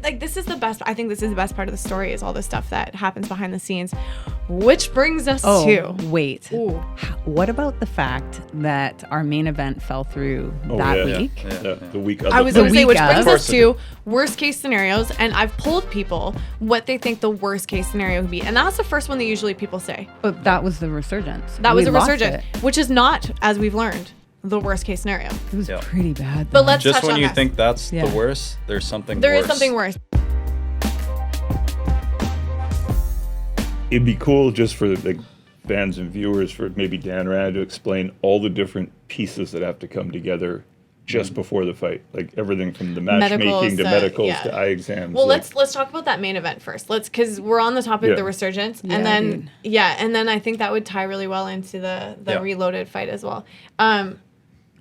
like, this is the best. I think this is the best part of the story is all the stuff that happens behind the scenes, which brings us to. Wait. Ooh. What about the fact that our main event fell through that week? The week of I was going to say, which brings us to worst case scenarios. And I've polled people what they think the worst case scenario would be. And that's the first one that usually people say. But that was the resurgence. That was a resurgence, which is not, as we've learned, the worst case scenario. It was pretty bad. But let's just touch when on you that. think that's the worst, there's something There worse. is something worse. It'd be cool just for the fans and viewers for maybe Dan or Anna to explain all the different pieces that have to come together just before the fight, like everything from the matchmaking to medicals to eye exams. Well, let's talk about that main event first. Because we're on the topic of the resurgence, and then and then I think that would tie really well into the Reloaded fight as well.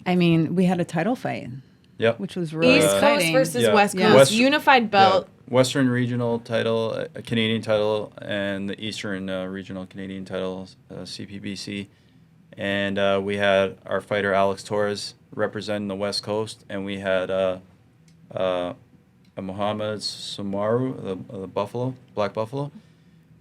I mean, we had a title fight. Yep. Which was really East exciting. Coast versus West Coast, unified belt. Western regional title, a Canadian title, and the Eastern regional Canadian title, CPBC. And we had our fighter Alex Torres representing the West Coast, and we had Mohammed Sumaru, the Buffalo, Black Buffalo.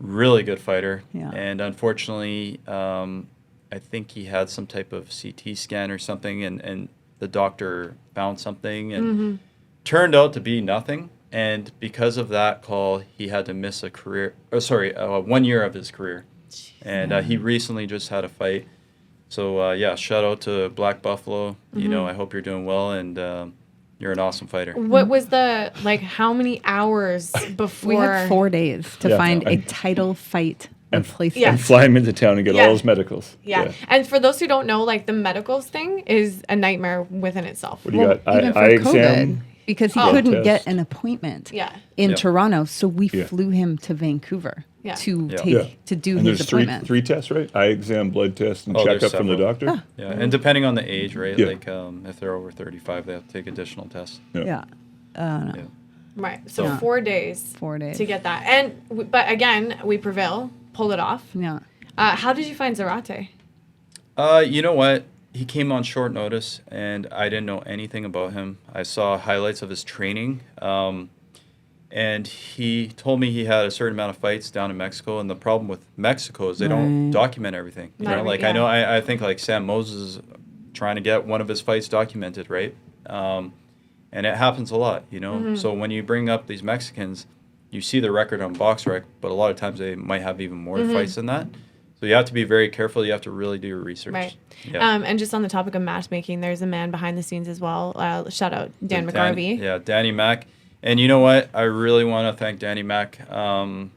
Really good fighter. Yeah. And unfortunately, I think he had some type of CT scan or something, and the doctor found something, and turned out to be nothing. And because of that call, he had to miss 1 year of his career. And he recently just had a fight. So, shout out to Black Buffalo. You know, I hope you're doing well, and you're an awesome fighter. What was how many hours before? We had 4 days to find a title fight and fly him into town and get all his medicals. Yeah. And for those who don't know, the medicals thing is a nightmare within itself. What do you got? Eye exam? Because he couldn't get an appointment in Toronto, so we flew him to Vancouver to do his appointment. There's three tests, right? Eye exam, blood test, and checkup from the doctor. Yeah, and depending on the age, right? If they're over 35, they have to take additional tests. Right. So 4 days. 4 days to get that, but again, we prevail, pull it off. Yeah. How did you find Zarate? You know what? He came on short notice, and I didn't know anything about him. I saw highlights of his training, and he told me he had a certain amount of fights down in Mexico. And the problem with Mexico is they don't document everything. I think Sam Moses is trying to get one of his fights documented, right? And it happens a lot, you know. So when you bring up these Mexicans, you see the record on BoxRec, but a lot of times they might have even more fights than that. So you have to be very careful. You have to really do your research. Right. Yeah. And just on the topic of matchmaking, there's a man behind the scenes as well. Shout out Dan McGarvey. Danny Mac. And you know what? I really want to thank Danny Mac for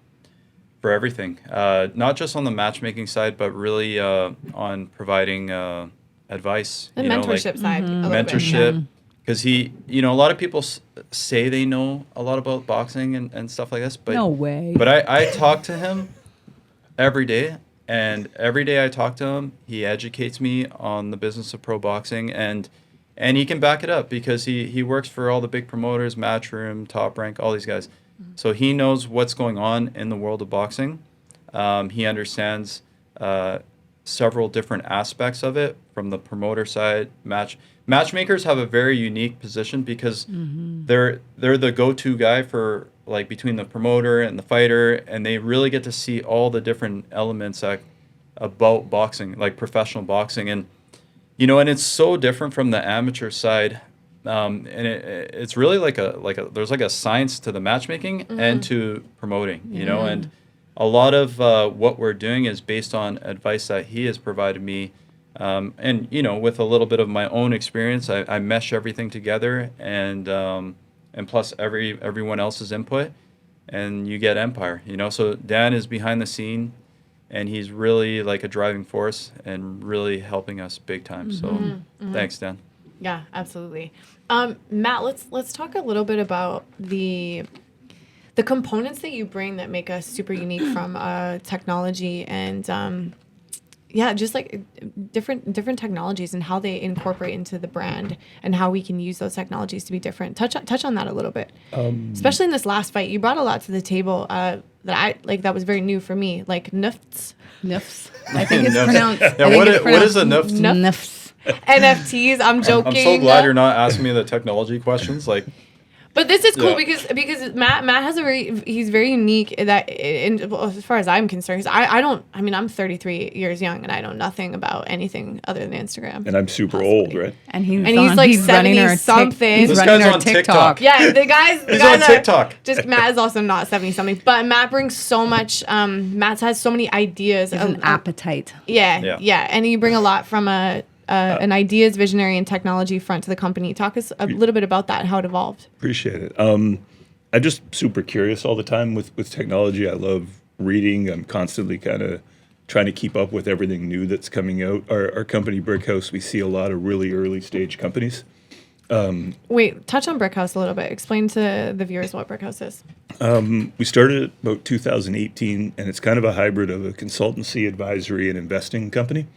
everything. Not just on the matchmaking side, but really on providing advice. The mentorship side. Mentorship. Because a lot of people say they know a lot about boxing and stuff like this. But no way. But I talk to him every day. And every day I talk to him, he educates me on the business of pro boxing, and he can back it up because he works for all the big promoters, Matchroom, Top Rank, all these guys. So he knows what's going on in the world of boxing. He understands several different aspects of it from the promoter side. Matchmakers have a very unique position because they're the go-to guy for between the promoter and the fighter, and they really get to see all the different elements about boxing, like professional boxing, and and it's so different from the amateur side, and it's really there's a science to the matchmaking and to promoting, and a lot of what we're doing is based on advice that he has provided me, and with a little bit of my own experience, I mesh everything together, and plus everyone else's input, and you get empire, So Dan is behind the scene, and he's really like a driving force and really helping us big time. So thanks, Dan. Yeah, absolutely. Matt, let's talk a little bit about the components that you bring that make us super unique from technology and just different technologies and how they incorporate into the brand and how we can use those technologies to be different. Touch on that a little bit, especially in this last fight. You brought a lot to the table that was very new for me, like NFTs. I think it's pronounced. Yeah, what is a NFT? NFTs. NFTs. I'm joking. I'm so glad you're not asking me the technology questions. But this is cool because Matt has he's very unique that as far as I'm concerned, because I'm 33 years young and I know nothing about anything other than Instagram. And I'm super old, right? And he's like 70 something. He's running our TikTok. Yeah, the guys on TikTok. Matt is also not 70 something, but Matt brings so much. Matt has so many ideas. An appetite. Yeah, and you bring a lot from an ideas, visionary, and technology front to the company. Talk us a little bit about that and how it evolved. Appreciate it. I'm just super curious all the time with technology. I love reading. I'm constantly kind of trying to keep up with everything new that's coming out. Our company, Brickhouse, we see a lot of really early stage companies. Wait, touch on Brickhouse a little bit. Explain to the viewers what Brickhouse is. We started about 2018, and it's kind of a hybrid of a consultancy, advisory, and investing company.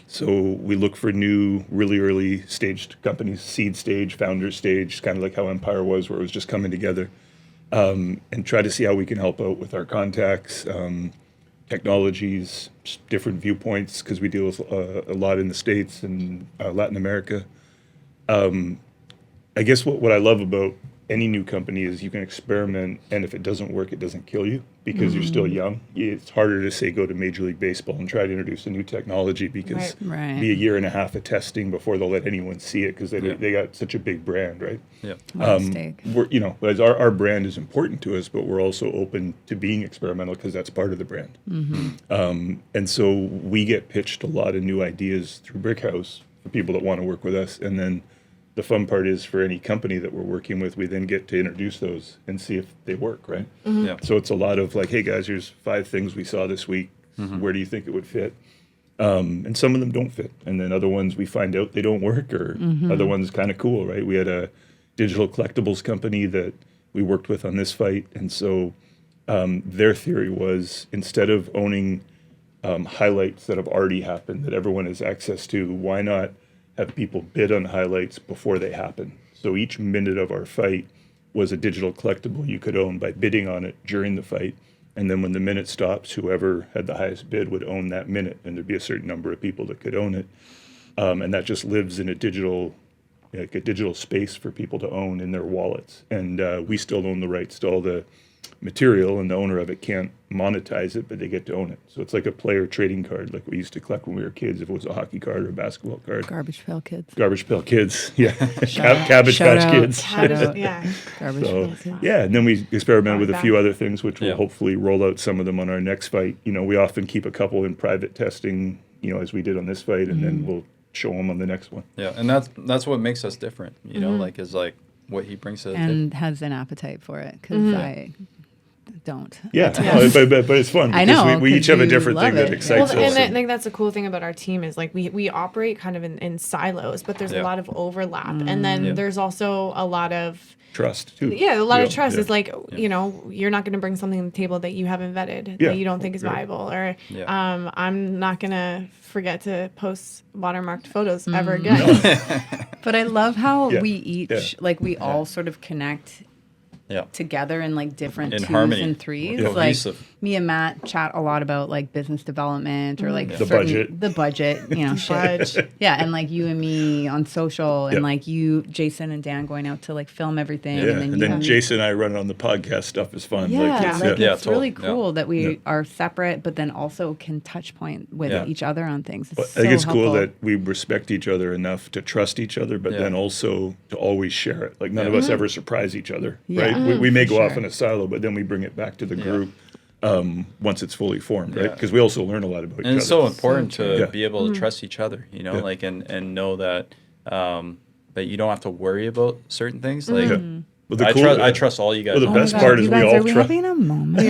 So we look for new, really early staged companies, seed stage, founder stage, kind of like how Empire was, where it was just coming together, and try to see how we can help out with our contacts, technologies, different viewpoints, because we deal with a lot in the States and Latin America. I guess what I love about any new company is you can experiment, and if it doesn't work, it doesn't kill you because you're still young. It's harder to say go to Major League Baseball and try to introduce a new technology because be a year and a half of testing before they'll let anyone see it because they got such a big brand, right? Yeah. We're, our brand is important to us, but we're also open to being experimental because that's part of the brand. And so we get pitched a lot of new ideas through Brickhouse for people that want to work with us, and then the fun part is for any company that we're working with, we then get to introduce those and see if they work, right? Yeah. So it's a lot of like, hey guys, here's 5 things we saw this week. Where do you think it would fit? And some of them don't fit. And then other ones we find out they don't work, or other ones kind of cool, right? We had a digital collectibles company that we worked with on this fight. And so their theory was instead of owning highlights that have already happened that everyone has access to, why not have people bid on highlights before they happen? So each minute of our fight was a digital collectible you could own by bidding on it during the fight. And then when the minute stops, whoever had the highest bid would own that minute, and there'd be a certain number of people that could own it. And that just lives in a digital space for people to own in their wallets. And we still own the rights to all the material, and the owner of it can't monetize it, but they get to own it. So it's like a player trading card, like we used to collect when we were kids, if it was a hockey card or a basketball card. Garbage Pail Kids. Garbage Pail Kids, yeah. Cabbage Patch Kids. Yeah. Garbage Pails. Yeah, and then we experimented with a few other things, which we'll hopefully roll out some of them on our next fight. You know, we often keep a couple in private testing, you know, as we did on this fight, and then we'll show them on the next one. Yeah, and that's what makes us different, you know, like is like what he brings to the and has an appetite for it, because I don't. Yeah, but it's fun. I know. We each have a different thing that excites us. And I think that's the cool thing about our team is like we operate kind of in silos, but there's a lot of overlap. And then there's also a lot of trust too. Yeah, a lot of trust. It's like, you know, you're not going to bring something to the table that you haven't vetted, that you don't think is viable. Or I'm not going to forget to post watermarked photos ever again. But I love how we each, like we all sort of connect together in like different in 2s harmony. and 3s. Cohesive. Like me and Matt chat a lot about like business development or like the budget, you know, shit. Yeah, and like you and me on social, and like you, Jason and Dan going out to like film everything. Yeah, and then Jason and I running on the podcast stuff is fun. Yeah, it's really totally. cool that we are separate, but then also can touch point with each other on things. I think it's cool that we respect each other enough to trust each other, but then also to always share it. Like none of us ever surprise each other, right? We may go off in a silo, but then we bring it back to the group once it's fully formed, right? Because we also learn a lot about each other. And it's so important to be able to trust each other, you know, like and know that that you don't have to worry about certain things. Like I trust all you guys. Well, the best part is we all trust. Are we having a moment?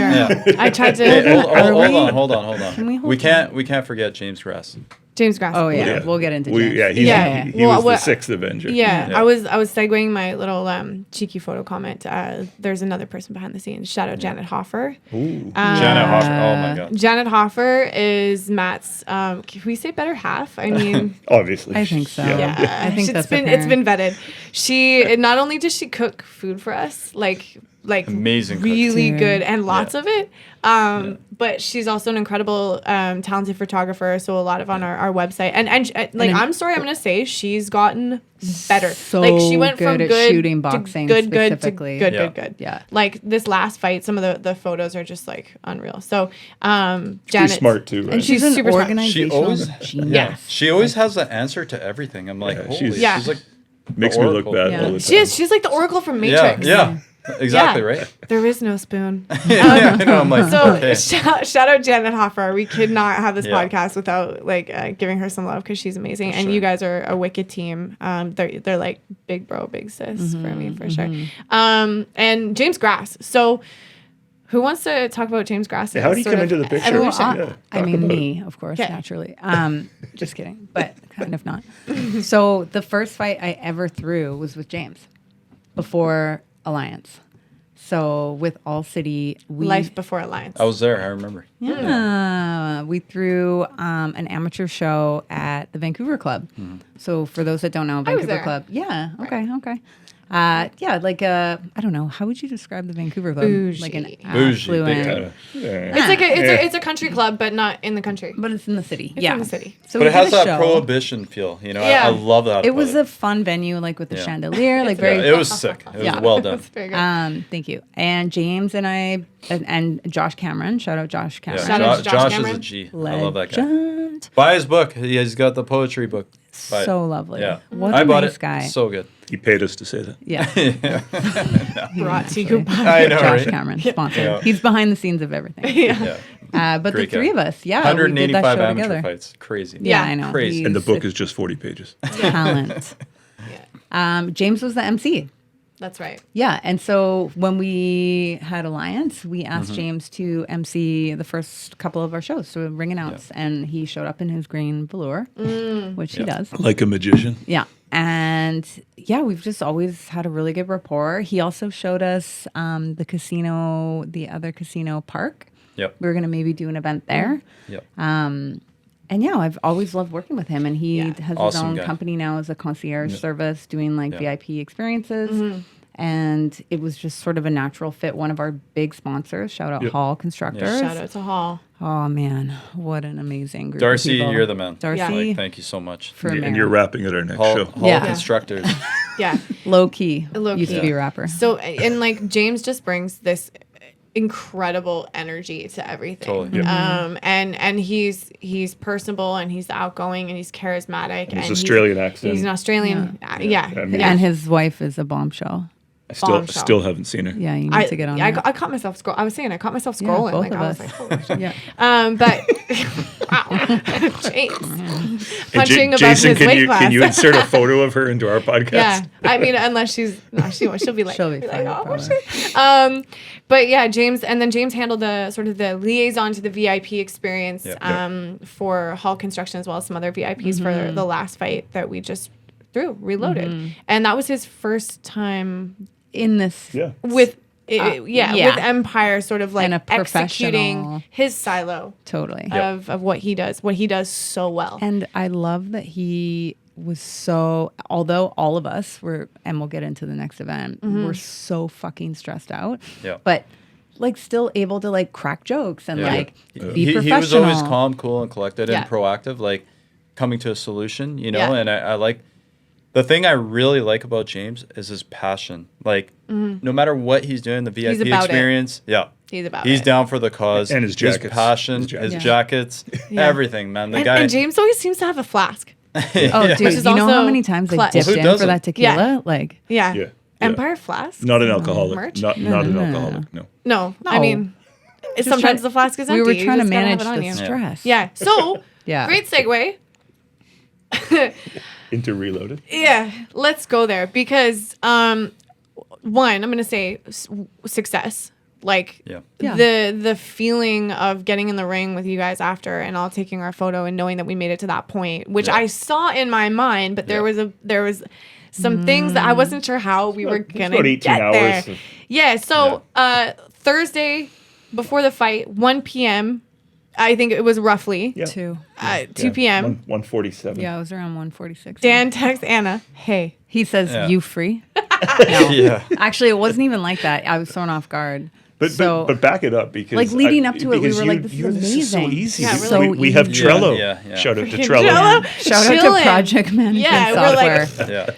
I tried to. Hey, hold on. We can't forget James Grassley. James Grassley. Oh yeah, we'll get into James. He was the sixth Avenger. I was segueing my little cheeky photo comment. There's another person behind the scenes. Shout out Janet Hoffer. Janet Hoffer. Oh my God. Janet Hoffer is Matt's. Can we say better half? I mean, obviously. I think so. Yeah, I think it's been vetted. She not only does she cook food for us, like like amazing really good and lots of it. But she's also an incredible talented photographer, so a lot of on our website, and like I'm sorry, I'm gonna say she's gotten better. So like she went good from at good shooting boxing to good to specifically. good. Yeah. Like this last fight, some of the photos are just like unreal. So She's Janet, smart too, right? And she's an super smart. organizational genius. She always has the answer to everything. I'm like, she's like makes me look bad all the time. she's like the Oracle from Matrix. Yeah. Exactly right. There is no spoon. I'm like, so okay. shout out Janet Hoffer. We could not have this podcast without like giving her some love because she's amazing, and you guys are a wicked team. They're like big bro, big sis for me for sure. And James Grass. So who wants to talk about James Grass? How did he come into the picture? I mean, me, of course, naturally. Just kidding, but kind of not. So the first fight I ever threw was with James before Alliance. So with All City, Life Before Alliance. I was there. I remember. Yeah, we threw an amateur show at the Vancouver Club. So for those that don't know, Vancouver Club. Yeah. Okay. Like I don't know. How would you describe the Vancouver Club? Bougie. Like an Bougie, big affluent. It's a country club, but not in the country. But it's in the city. It's in the city. So but we it has did a that show. prohibition feel. You know, I love that. It was a fun venue, like with the chandelier, like very. It was sick. It was well done. Very good. Thank you. And James and I and Josh Cameron. Shout out Josh Cameron. Shout out to Josh is Cameron. a G. I love that guy. Legend. Buy his book. He's got the poetry book. Buy it. So lovely. Yeah. What I a bought nice it. guy. So good. He paid us to say that. Yeah. Brought to you by I know, Josh right? Cameron, sponsor. Yeah. He's behind the scenes of everything. Yeah. But Great the three guy. of us, we did 185 that show amateur together. fights. Crazy. Yeah, I know. Crazy. And the He's book is just 40 pages. talent. James was the MC. That's right. Yeah, and so when we had Alliance, we asked James to MC the first couple of our shows, so Ring Announce, and he showed up in his green velour, which he does. Like a magician. Yeah, and we've just always had a really good rapport. He also showed us the other casino park. Yep. We were going to maybe do an event there. Yep. And I've always loved working with him, and he has his Awesome own guy. company now as a concierge service, doing like VIP experiences. And it was just sort of a natural fit. One of our big sponsors, shout out Hall Constructors. Shout out to Hall. Oh man, what an amazing group. Darcy, of people. you're the man. Darcy, Like, thank you so much. for And Mary. you're rapping at our next Hall show. Constructors. Yeah. low key. Low Used key. to be a rapper. So, and like James just brings this incredible energy to everything. Totally. And he's personable, and he's outgoing, and he's charismatic. His and Australian accent. He's an Australian. Yeah. I mean, And his wife is a bombshell. I bombshell. still haven't seen her. Yeah, you need to get on that. I caught myself scrolling. I was saying I caught myself scrolling. both like of I us. was like, holy shit. Yeah. But wow, James punching above Jason, his weight class. can you insert a photo of her into our podcast? Yeah, I mean, unless she'll be like, She'll be fine, oh probably. shit. But yeah, James handled the sort of the liaison to the VIP experience for Hall Construction, as well as some other VIPs for the last fight that we just threw, Reloaded, and that was his first time In this. Yeah. with Empire, sort of like And a executing professional. his silo Totally. of what he does so well. And I love that he was so, although all of us were, and we'll get into the next event, we're so fucking stressed out. Yeah. But like still able to like crack jokes and like be He professional. was always calm, cool, and collected Yeah. and proactive, like coming to a solution, you know? Yeah. And I like, the thing I really like about James is his passion. Like, no matter what he's doing, the VIP about it. experience, He's down for the cause. And his jackets. His passion, his jackets, everything, man. The guy. And James always seems to have a flask. Oh, dude, Which is you know how also many times I clutch. dipped Well, who in for doesn't? that tequila? Yeah. Like, Yeah. Yeah. Empire flask? Not an alcoholic. Merch? Not an alcoholic. No. No. I mean, sometimes try- the flask is empty. we were You trying to just gotta have manage it on the you. stress. Yeah. So, Yeah. great segue. Into Reloaded. Yeah, let's go there because one, I'm gonna say success. Like Yeah. the feeling of getting in the ring with you guys after and all taking our photo and knowing that we made it to that point, which I saw in my mind, but there was some things that I wasn't sure how we were gonna about 18 get there. hours of- Yeah. So Thursday before the fight, 1 p.m. I think it was roughly Yeah. 2. 2 p.m. 147. Yeah, it was around 146. Dan texts Anna, "Hey." He says, Yeah. you free? No. Yeah. Actually, it wasn't even like that. I was thrown off guard. But back it up because Like, leading up to it, we because were like, this is This is so amazing. easy. Yeah, We- we're so we have easy. Trello. Yeah. Shout out to Freaking Trello. Trello. Shout out Chilling. to project management Yeah, we're like- software. Yeah.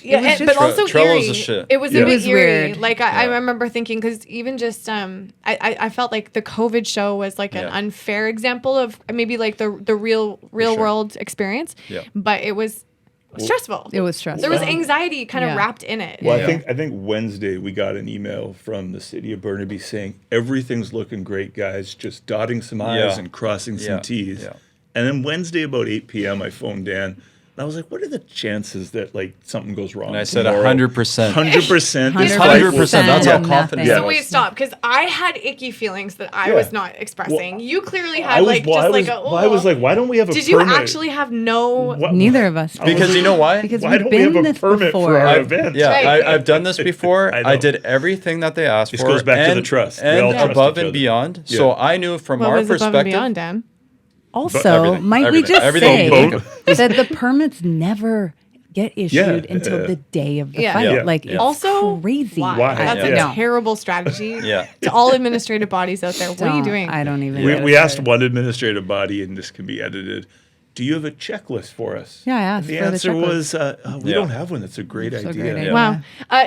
Yeah, It was but just- also Trello's eerie. the shit. It was Yeah. a It bit was eerie. weird. Like I Yeah. remember thinking because even just I felt like the COVID show was like an Yeah. unfair example of maybe like the real sure. world experience. Yeah. But it was stressful. It was stressful. There was anxiety kind of Yeah. wrapped in it. Well, Yeah. I think Wednesday we got an email from the city of Burnaby saying everything's looking great, guys. Just dotting some I's Yeah. and crossing some Yeah. T's. Yeah. And then Wednesday about 8 p.m. I phoned Dan. And I was like, what are the chances that like something goes wrong? And I said tomorrow? 100%. 100%. This 100%. flight was- 100%. That's how Nothing. confident Yeah. I So was. wait, stop, because I had icky feelings that I Yeah. was not expressing. Well, you clearly I had was, like well, just I like was, a. well, I was like, why don't we have a did you permit? actually have no? What- Neither of us. Because you know why? Because Why we've don't we have been a this permit before. for our I- event? Yeah, Right. I've done this before. I know. I did everything that they asked This for. goes back to the and- trust. We And all trust above each and other. beyond. Yeah. So I knew from What our was above and perspective. beyond, Dan? Also, everything, might we everything, just everything say you think of. that the permits never get issued until yeah. the day of the Yeah. fight? Yeah. Like, Yeah. it's Also, crazy. Why? That's Yeah. a terrible strategy. Yeah. To all administrative bodies out there, what are you Don't- doing? I don't even. We, get we it asked started. one administrative body, and this can be edited. Do you have a checklist for us? Yeah, I asked And the for the answer checklist. was, we Yeah. don't have one. That's a great That's a idea. great idea. Wow.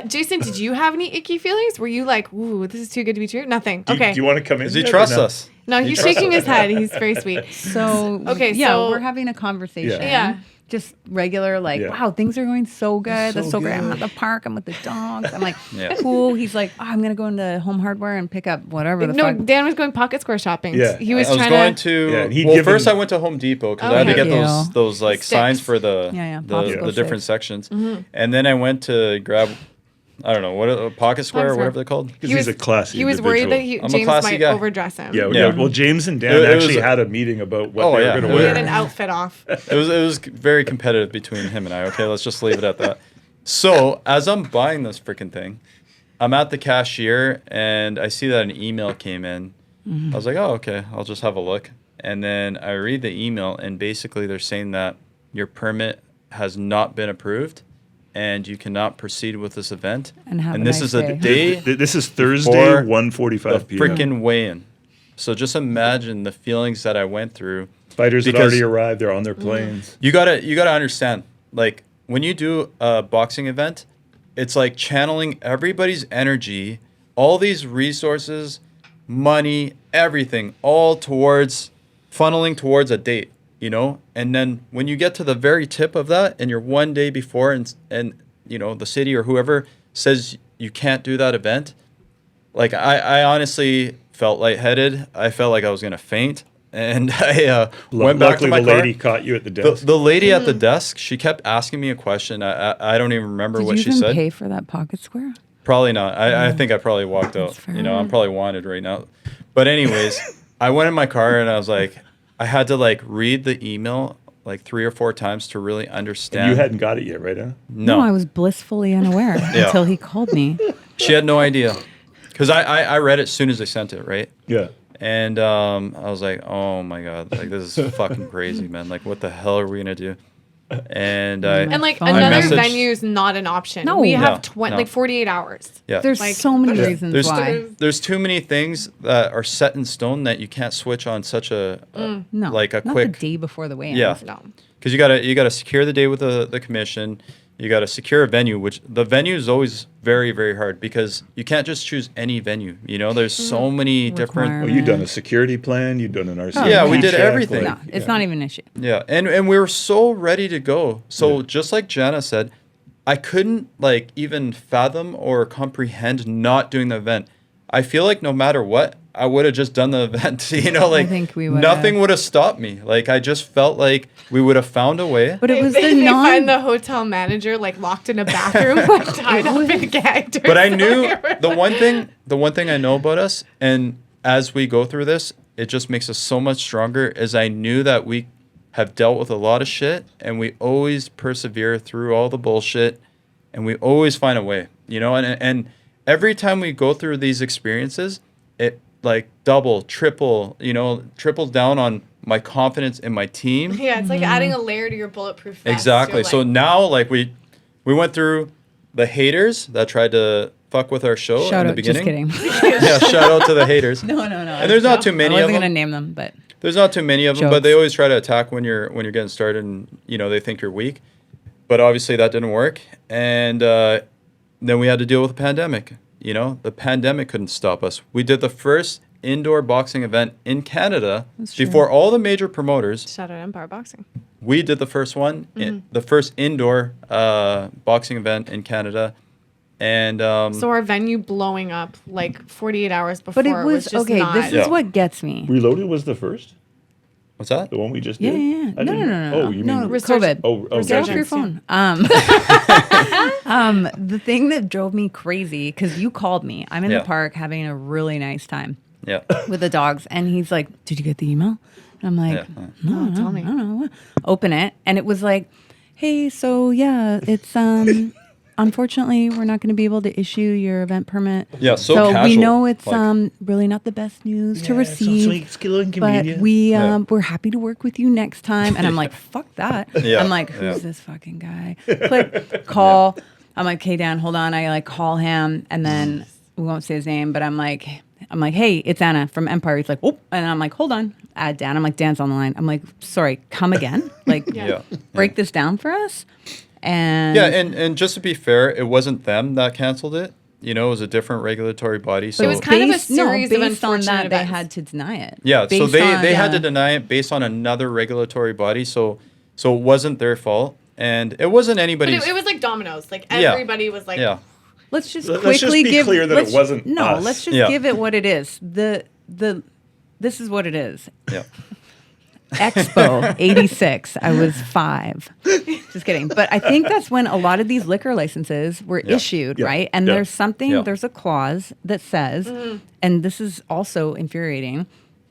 Jason, did you have any icky feelings? Were you like, ooh, this is too good to be true? Nothing. Do, Okay. do you want to come in? Does he yet or trust no? us? No, he's shaking his head. He's very sweet. So Okay, yeah, so- we're having a conversation. Yeah. Just regular, like, Yeah. wow, things are going so good. That's So so great. I'm good. at the park. I'm with the dogs. I'm like, Yeah. cool. He's like, oh, I'm gonna go into Home Hardware and pick up whatever the No, fuck. Dan was going pocket square shopping. Yeah. He was I was trying going to. to. Yeah, he'd well, given- first I went to Home Depot because Oh, I had to yeah. get Yeah. those like Sticks. signs for the Yeah, the, popsicle the different sticks. sections, and then I went to grab, I don't know what a pocket square or Square. whatever they're called. Because he's a classy He was worried that individual. I'm a James classy might guy. overdress him. Yeah, Yeah. well, James and Dan It was actually a- had a meeting about what Oh, they yeah. were going to He wear. had an outfit off. It was very competitive between him and I. Okay, let's just leave it at that. So as I'm buying this freaking thing, I'm at the cashier and I see that an email came in. I was like, oh, okay, I'll just have a look. And then I read the email and basically they're saying that your permit has not been approved and you cannot proceed with this event. And have a this nice is a day. day This is Thursday, Before 1:45 the p.m. freaking weigh-in. So just imagine the feelings that I went through. Fighters had because- already arrived. They're on their planes. You gotta understand, like when you do a boxing event, it's like channeling everybody's energy, all these resources, money, everything, all towards funneling towards a date, you know? And then when you get to the very tip of that and you're one day before and you know, the city or whoever says you can't do that event, like I honestly felt lightheaded. I felt like I was gonna faint. And I went back to Luckily, my the car. lady caught you at the desk. The lady at the desk, she kept asking me a question. I don't even remember Did what you she even said. pay for that pocket square? Probably not. I think I probably walked out. fair. You know, I'm probably wanted right now. But anyways, I went in my car and I was like, I had to like read the email like 3 or 4 times to really understand. you hadn't got it yet, right? Huh? No, I was blissfully unaware Yeah. until he called me. she had no idea. Because I read it as soon as they sent it, right? Yeah. And I was like, oh my God, like this is fucking crazy, man. Like, what the hell are we going to do? And I, And like Phone another messaged- venue is not an option. No. We No, have no. like 48 hours. yeah. There's Like- so many Yeah. reasons There's why. there's too many things that are set in stone that you can't switch on such a No, like a not quick the day before the weigh-in. Yeah. No. because you gotta secure the day with the commission. You gotta secure a venue, which the venue is always very, very hard because you can't just choose any venue. You know, there's so many different. Well, you've done a security plan. You've done an RC. Yeah, we did check, everything. No, it's not even an issue. Yeah, and we were so ready to go. So just like Jana said, I couldn't like even fathom or comprehend not doing the event. I feel like no matter what, I would have just done the event. You know, like think we would've. nothing would have stopped me. Like I just felt like we would have found a way. But it was they, the they non. find the hotel manager like locked in a bathroom, like tied up and gagged. or But I knew something. the one thing I know about us, and as we go through this, it just makes us so much stronger. Is I knew that we have dealt with a lot of shit, and we always persevere through all the bullshit, and we always find a way. You know, and every time we go through these experiences, it like double, triple, triples down on my confidence in my team. Yeah, it's like adding a layer to your bulletproof vest. Exactly. You're So like, now, like we went through the haters that tried to fuck with our show Shout in out. the Just beginning. kidding. Yeah, shout out to the haters. No. And there's not too many I of wasn't them. gonna name them, but There's not too many of them, but Jokes. they always try to attack when you're getting started, and they think you're weak. But obviously that didn't work, and then we had to deal with the pandemic. The pandemic couldn't stop us. We did the first indoor boxing event in Canada true. before all the major promoters. Shout out Empire Boxing. We did the first one, the first indoor boxing event in Canada, and So our venue blowing up like 48 hours before but it was just okay. not. This is Yeah. what gets me. Reloaded was the first? what's that? The one we just Yeah, did? yeah. I No, didn't- no. Oh, you no, mean... COVID. Oh, Get off gotcha. your phone. The thing that drove me crazy, because you called me. I'm in Yeah. the park having a really nice time Yeah. with the dogs, and he's like, "Did you get the email?" And I'm like, Yeah. "No, tell me." I don't know. Open it, and it was like, "Hey, so yeah, it's unfortunately, we're not going to be able to issue your event permit. Yeah, so we casual, know it's like- really not the best news to receive, It's a little but inconvenient. we're happy to work with you next time." And I'm like, "Fuck that!" Yeah, I'm like, "Who's yeah. this fucking guy?" Click, call. I'm like, "Okay, Dan, hold on." I like call him, and then we won't say his name, but I'm like, "Hey, it's Anna from Empire." He's like, "Oh," and I'm like, "Hold on." Add Dan. I'm like, "Dan's on the line." I'm like, "Sorry, come again? Like, Yeah. break this down for us." And Yeah, and just to be fair, it wasn't them that canceled it. It was a different regulatory body. So It was kind of a series of based on unfortunate that, they events. had to deny it. yeah, so Based they on- had to yeah. deny it based on another regulatory body. So it wasn't their fault, and it wasn't But anybody's. it was like dominoes. Like Yeah. everybody was like, yeah, Let's just Let's quickly just be give. clear that it wasn't No, us. let's just Yeah. give it what it is. This is what it is. yeah. Expo 86. I was 5. Just kidding. But I think that's when a lot of these liquor licenses were Yeah. issued, Yeah. right? And Yeah. there's something, Yeah. there's a clause that says, and this is also infuriating,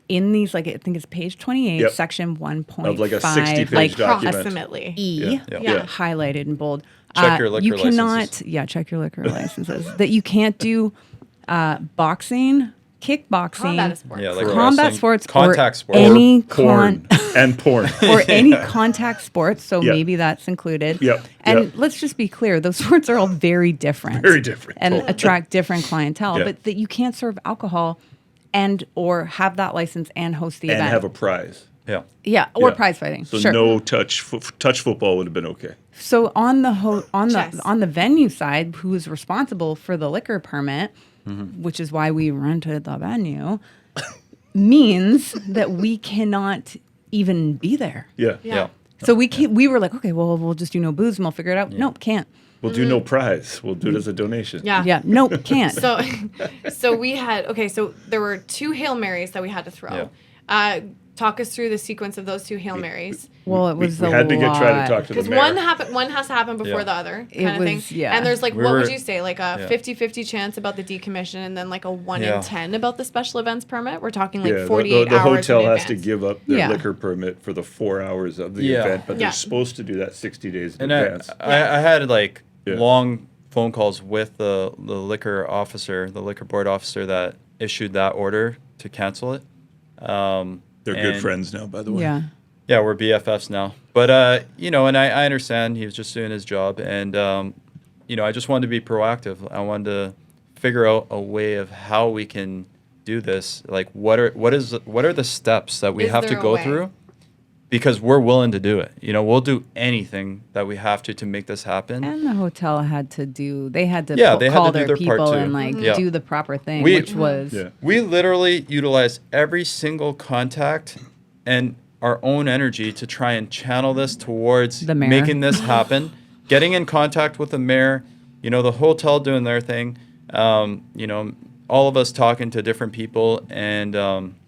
in these, like, I think it's page 28, Yep. section 1.5. Of like a 60-page like document. approximately. E, Yeah. Yeah. highlighted in bold. Check your liquor you cannot, licenses. Yeah, check your liquor licenses. That you can't do boxing, kickboxing, Combat sports. Yeah, like combat wrestling, sports, contact or sports, any Porn. And porn. or any contact sports. So Yep. maybe that's included. Yep. And Yep. let's just be clear: those sports are all very different, Very different. and Totally. attract different clientele. Yeah. But that you can't serve alcohol, and or have that license and host the And event. have a prize. Yeah, yeah, or Yeah. prize fighting. So sure. no touch football would have been okay. So on the Chess. on the venue side, who is responsible for the liquor permit, Mm-hmm. which is why we rented the venue, means that we cannot even be there. Yeah. yeah. So we were like, okay, well, we'll just do no booze and we'll figure it out. Nope, can't. We'll do no prize. We'll do it as a donation. Yeah. Yeah, nope, can't. So we had, so there were 2 Hail Marys that we had to throw. Talk us through the sequence of those 2 Hail Marys. Well, it We was had to try to talk to the Because mayor. one has to happen before Yeah. the other It kind of thing. was- yeah. And there's like, We what would were- you say? Like a yeah. 50-50 chance about the decommission and then like a 1 Yeah. in 10 about the special events permit? We're talking like Yeah, 48 the hours hotel in has to advance. give up their Yeah. liquor permit for the 4 hours of the Yeah. event, but Yeah. they're supposed to do that 60 days in And advance. I had like Yeah. long phone calls with the liquor officer, the liquor board officer that issued that order to cancel it. They're good and- friends now, by the way. Yeah. Yeah, we're BFFs now. But and I understand he was just doing his job, and I just wanted to be proactive. I wanted to figure out a way of how we can do this. Like, what are the steps that we Is have to there a go way? through? Because we're willing to do it. We'll do anything that we have to make this happen. And the hotel had to they had call to do their their part people too. and like Yeah. do the proper thing, We- which was Yeah. We literally utilize every single contact and our own energy to try and channel this towards The mayor. making this happen, getting in contact with the mayor, the hotel doing their thing, all of us talking to different people, and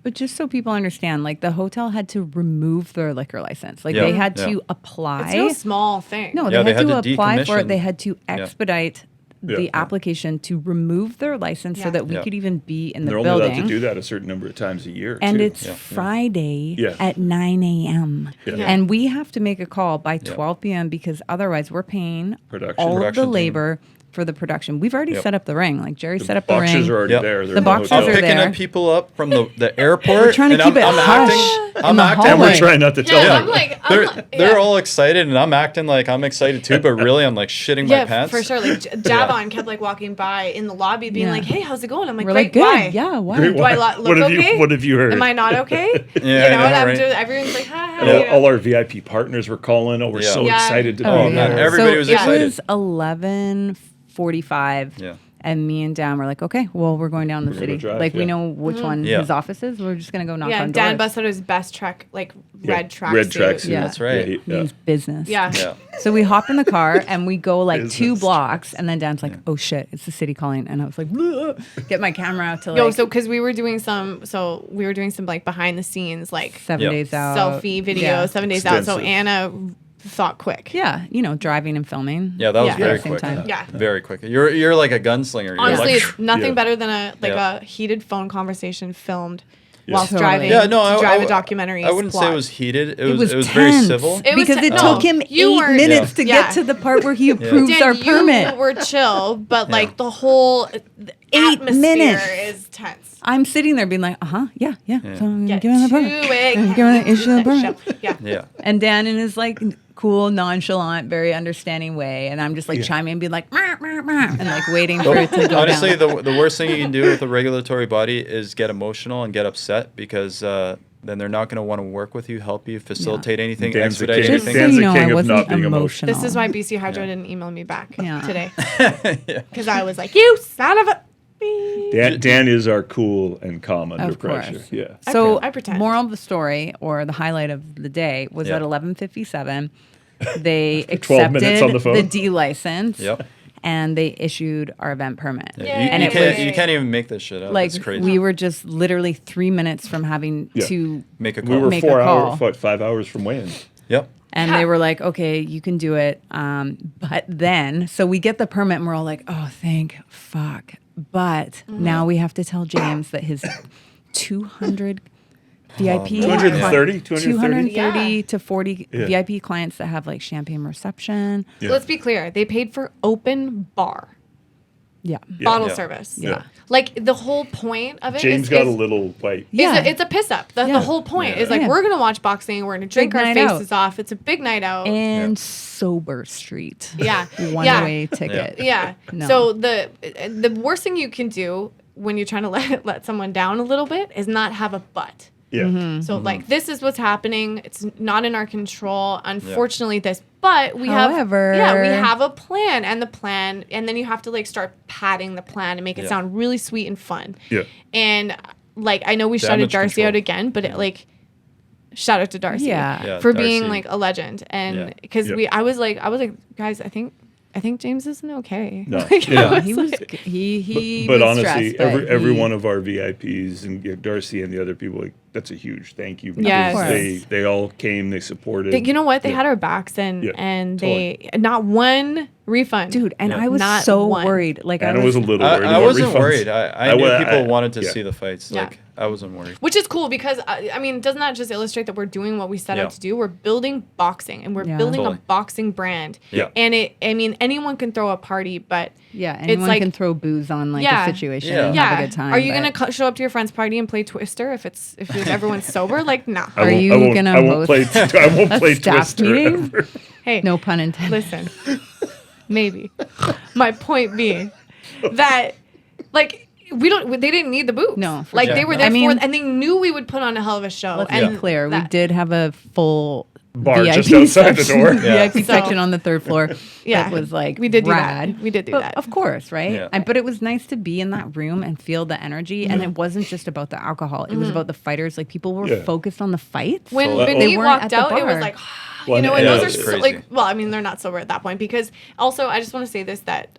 But just so people understand, like the hotel had to remove their liquor license. Like Yeah. they had Yeah. to apply. It's no small thing. No, Yeah, they had to to apply for it. decommission. They had to Yeah. expedite the Yeah. application to remove their license so Yeah. that we Yeah. could even be in the They're only building. allowed to do that a certain number of times a year, And too. it's Yeah. Friday Yeah. at 9 a.m. Yeah. Yeah. And we have to make a call by 12 p.m. because otherwise we're paying Production. all of Production the team. labor for the production. We've already Yep. set up the ring. Like Jerry The set up the ring. boxes are already Yep. there. They're The in boxes hotel. are I'm picking there. up people up from the airport. We're trying to and keep it hush I'm in the acting. And we're hallway. trying not to tell Yeah, them. They're all excited, and I'm acting like I'm excited too, but really I'm like shitting my Yeah, pants. for sure. Like Javon kept like walking by in the lobby, being Yeah. like, "Hey, how's it going?" I'm like, We're "Great, like, good. why? Yeah, why? Great, Do I why? look What have okay? you? What have you heard? Am I not okay?" Yeah, you I know, know, and I'm right? just everyone's like, "Hi, And hi." all our VIP partners were calling. Oh, we're Yeah. so Yeah. excited to Oh, be man, there. everybody was so excited. It was 11:45. Yeah. And me and Dan were like, okay, well, we're going down the We're gonna city. drive, Like, we yeah. know which one Yeah. his office is. We're just going to go knock Yeah, on and doors. Dan busted his best track, like red track Red tracksuit. Yeah. That's right. Yeah, He means business. Yeah. Yeah. So we hop in the car and we go like 2 Business blocks. And then Dan's like, oh shit, it's the city calling. And I was like, "Bleh." Get my camera out to like Yo, so because we were doing some like behind the scenes like 7 Yep. days out. selfie videos, Yeah. 7 days out. So Extensive. Anna thought quick. Yeah, driving and filming. Yeah, that was Yeah. very At the same quick. time. Yeah. Very quick. You're like a gunslinger. You're Honestly, like, it's nothing Yeah. better than a Yeah. heated phone conversation filmed Yeah. whilst Totally. driving. yeah, no, to drive I a documentary. I wouldn't say plot. it was heated. It was very tense. civil. It was because it no, took him you 8 weren't- minutes to Yeah. get to the part where he approves Dan, our permit. You were chill, but Yeah. like the whole 8 atmosphere minutes. is tense. I'm sitting there being like, yeah. Yeah. So I'm Get giving the to permit. it. I'm giving the issue the permit. Yeah. Yeah. And Dan in his like cool, nonchalant, very understanding way, and I'm just like chiming and being like, "Meow, meow, meow," and like waiting for it to go Honestly, down. the worst thing you can do with a regulatory body is get emotional and get upset because then they're not going to want to work with you, help you, facilitate anything, Dan's the expedite king. Just so anything. Dan's you the know, king I of wasn't not being emotional. This is why BC Hydro didn't email me back Yeah. today. Yeah. Because I was like, you son of a... Dan is our cool and calm under Of course. pressure. Yeah. So, I pretend. moral of the story, or the highlight of the day, was Yeah. at 11:57. They 12 minutes on the accepted phone. D license, Yep. and they issued our event permit. Yeah, Yay. you, And you it can't was- you can't even make this shit up. Like it's crazy. we were just literally 3 minutes from having Yeah. to, make a We call. were Make a 4 call. hours, 5 hours from weighing. Yep. and they were like, "Okay, you can do it." But then, so we get the permit, and we're all like, "Oh, thank fuck!" But now we have to tell James that his 200 VIP 230? 230 Yeah. to 40 Yeah. VIP clients that have like champagne reception. Yeah. Let's be clear. They paid for open bar. Yeah. Bottle Yeah. service. Yeah. Like the whole point of it James is, got is, a little white. Yeah. it's a piss up. The Yeah. whole point Yeah. is like Yeah. we're gonna watch boxing. We're gonna drink Big our night out. faces off. It's a big night out. And sober street. Yeah. One Yeah. way ticket. Yeah. No. So the worst thing you can do when you're trying to let someone down a little bit is not have a butt. Yeah. Mm-hmm. So like this is what's happening. It's not in our control. Unfortunately, but we However- have a plan, and then you have to like start padding the plan and make it Yeah. sound really sweet and fun. Yeah. And like I know we shouted Damage Darcy control. out again, but it like shout out to Darcy Yeah. Yeah, for being Darcy. like a legend, Yeah. and because Yeah. I was like guys, I think James isn't okay. No. Like, I Yeah. He was like- he But was honestly, stressed, every he- one of our VIPs and Darcy and the other people, like that's a huge thank you. Yes. because Of course. they all came, they supported. you know what? They Yeah. had our backs, and Yeah, and totally. they not one refund, dude, and Yeah. I was Not so one. worried. Like Anna I was a little worried. I about wasn't refunds. worried. I knew people wanted to yeah. see the fights. Yeah. Like I wasn't worried. Which is cool because I mean, doesn't that just illustrate that we're doing what we set Yeah. out to do? We're building boxing, and we're Yeah. building Totally. a boxing brand. Yeah. And I mean, anyone can throw a party, but Yeah, it's anyone like can throw booze on like Yeah. a situation Yeah. and yeah. have a good time. Are you but- gonna show up to your friend's party and play Twister if everyone's sober? Like, nah. I Are won't- you I won't- gonna I won't host play. I won't a play staff Twister meeting? ever. Hey, No pun intended. listen. Maybe. My point being that, like, they didn't need the booze. No, for like sure. they were No. there I mean- and they knew we would put on a hell of a show. Let's and be clear, we that- did have a full Bar VIP just outside the section, door. Yeah. VIP So- section on the third floor. Yeah. that was like We did do rad. that. We did do But that. of course, right? Yeah. But it was nice to be in that room and feel the energy. And it wasn't just about the alcohol; it was about the fighters. Like people were Yeah. focused on the fights. When So- Benit They weren't walked at the out, it was bar. like, Well, you know, and and that those was are so, crazy. like, well, I mean, they're not sober at that point because also I just want to say this that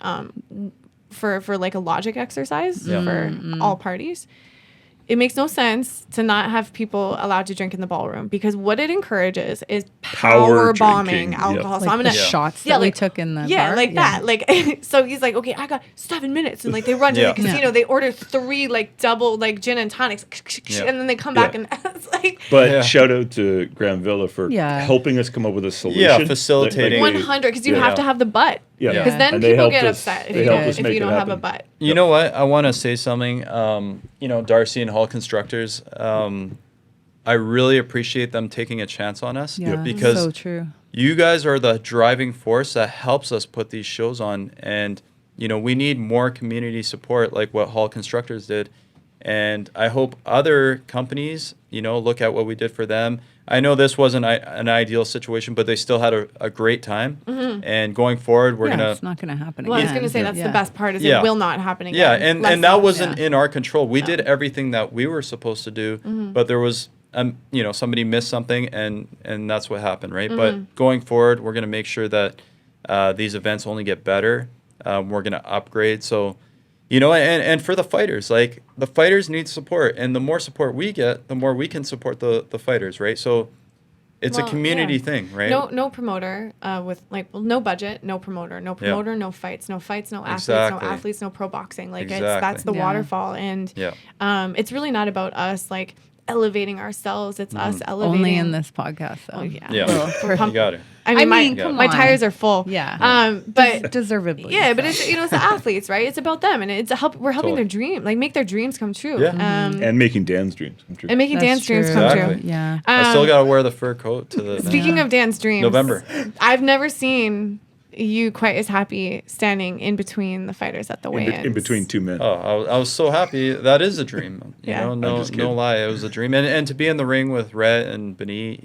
for like a logic exercise Yeah. for all parties, it makes no sense to not have people allowed to drink in the ballroom because what it encourages is power bombing drinking, alcohol. like So I'm the gonna shots Yeah, that we like- took in the yeah, bar. like that. Like so he's like, okay, I got 7 minutes, and like they run to Yeah. the casino, they order 3 like double like gin and tonics, Yeah. and then they come back Yeah. and it's like But Yeah. shout out to Graham Villa for Yeah. helping us come up with a solution. Yeah, facilitating. Like, 100 because you Yeah. have to have the butt. Yeah. Because then And they people helped get us- upset they helped us if make you it don't have a happen. butt. You know what? I want to say something. Darcy and Hall Constructors, I really appreciate them taking a chance on us. Yeah, Because so true. you guys are the driving force that helps us put these shows on. And, we need more community support like what Hall Constructors did. And I hope other companies, look at what we did for them. I know this wasn't an ideal situation, but they still had a great time. And going forward, we're gonna. It's not gonna happen. Well, I was again. going to say that's Yeah. the best part is Yeah. it will not happen again. Yeah, and that Lesson. wasn't Yeah. in our control. We did everything that we were supposed to do, but there was, somebody missed something, and that's what happened, right? But going forward, we're going to make sure that these events only get better. We're going to upgrade. So, and for the fighters, like the fighters need support, and the more support we get, the more we can support the fighters, right? So it's a Well, community yeah. thing, right? No promoter with no budget, no promoter, no fights, no athletes, Exactly. no athletes, no pro boxing. Like Exactly. that's the Yeah. waterfall, and it's really not about us like elevating ourselves. It's us elevating. Only in this podcast, though. Oh yeah. Yeah, We're you got it. I mean, come my on. tires are full. Yeah. But Deservedly. yeah, but so. it's it's the athletes, right? It's about them, and it's we're helping their dream, like make their dreams come true. Yeah. And making Dan's dreams come true. And making That's Dan's dreams true. come Exactly. true. Yeah. I still got to wear the fur coat to the event. Speaking of Dan's dreams, November. I've never seen you quite as happy standing in between the fighters at the weigh-ins. In between two men. Oh, I was so happy. That is a dream. Yeah. I'm No just kidding. no lie, it was a dream. And to be in the ring with Rhett and Benny,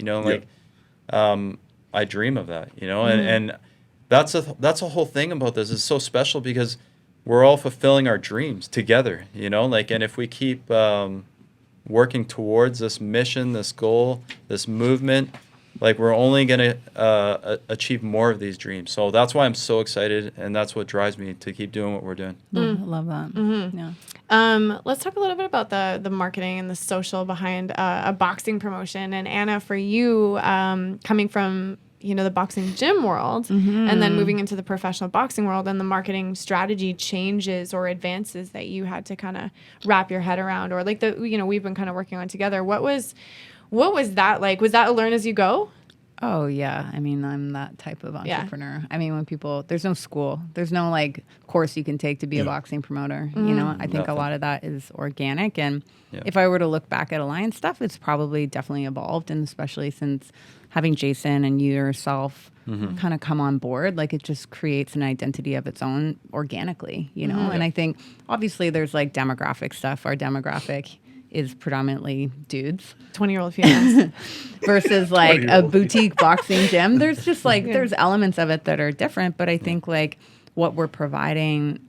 I dream of that, and that's a whole thing about this. It's so special because we're all fulfilling our dreams together, and if we keep working towards this mission, this goal, this movement, like we're only going to achieve more of these dreams. So that's why I'm so excited, and that's what drives me to keep doing what we're doing. I love that. Yeah. Let's talk a little bit about the marketing and the social behind a boxing promotion. And Anna, for you, coming from the boxing gym world and then moving into the professional boxing world, and the marketing strategy changes or advances that you had to kind of wrap your head around, or like we've been kind of working on together. What was that like? Was that a learn as you go? Oh yeah. I mean, I'm that type of entrepreneur. I mean, there's no school, there's no like course you can take to be a boxing promoter. I think a lot of that is organic. And if I were to look back at Alliance stuff, it's probably definitely evolved. And especially since having Jason and you yourself kind of come on board, like it just creates an identity of its own organically, And I think obviously there's like demographic stuff. Our demographic is predominantly dudes 20-year-old females. versus like a 20-year-old boutique boxing gym. There's just like there's elements of it that are different, but I think like what we're providing,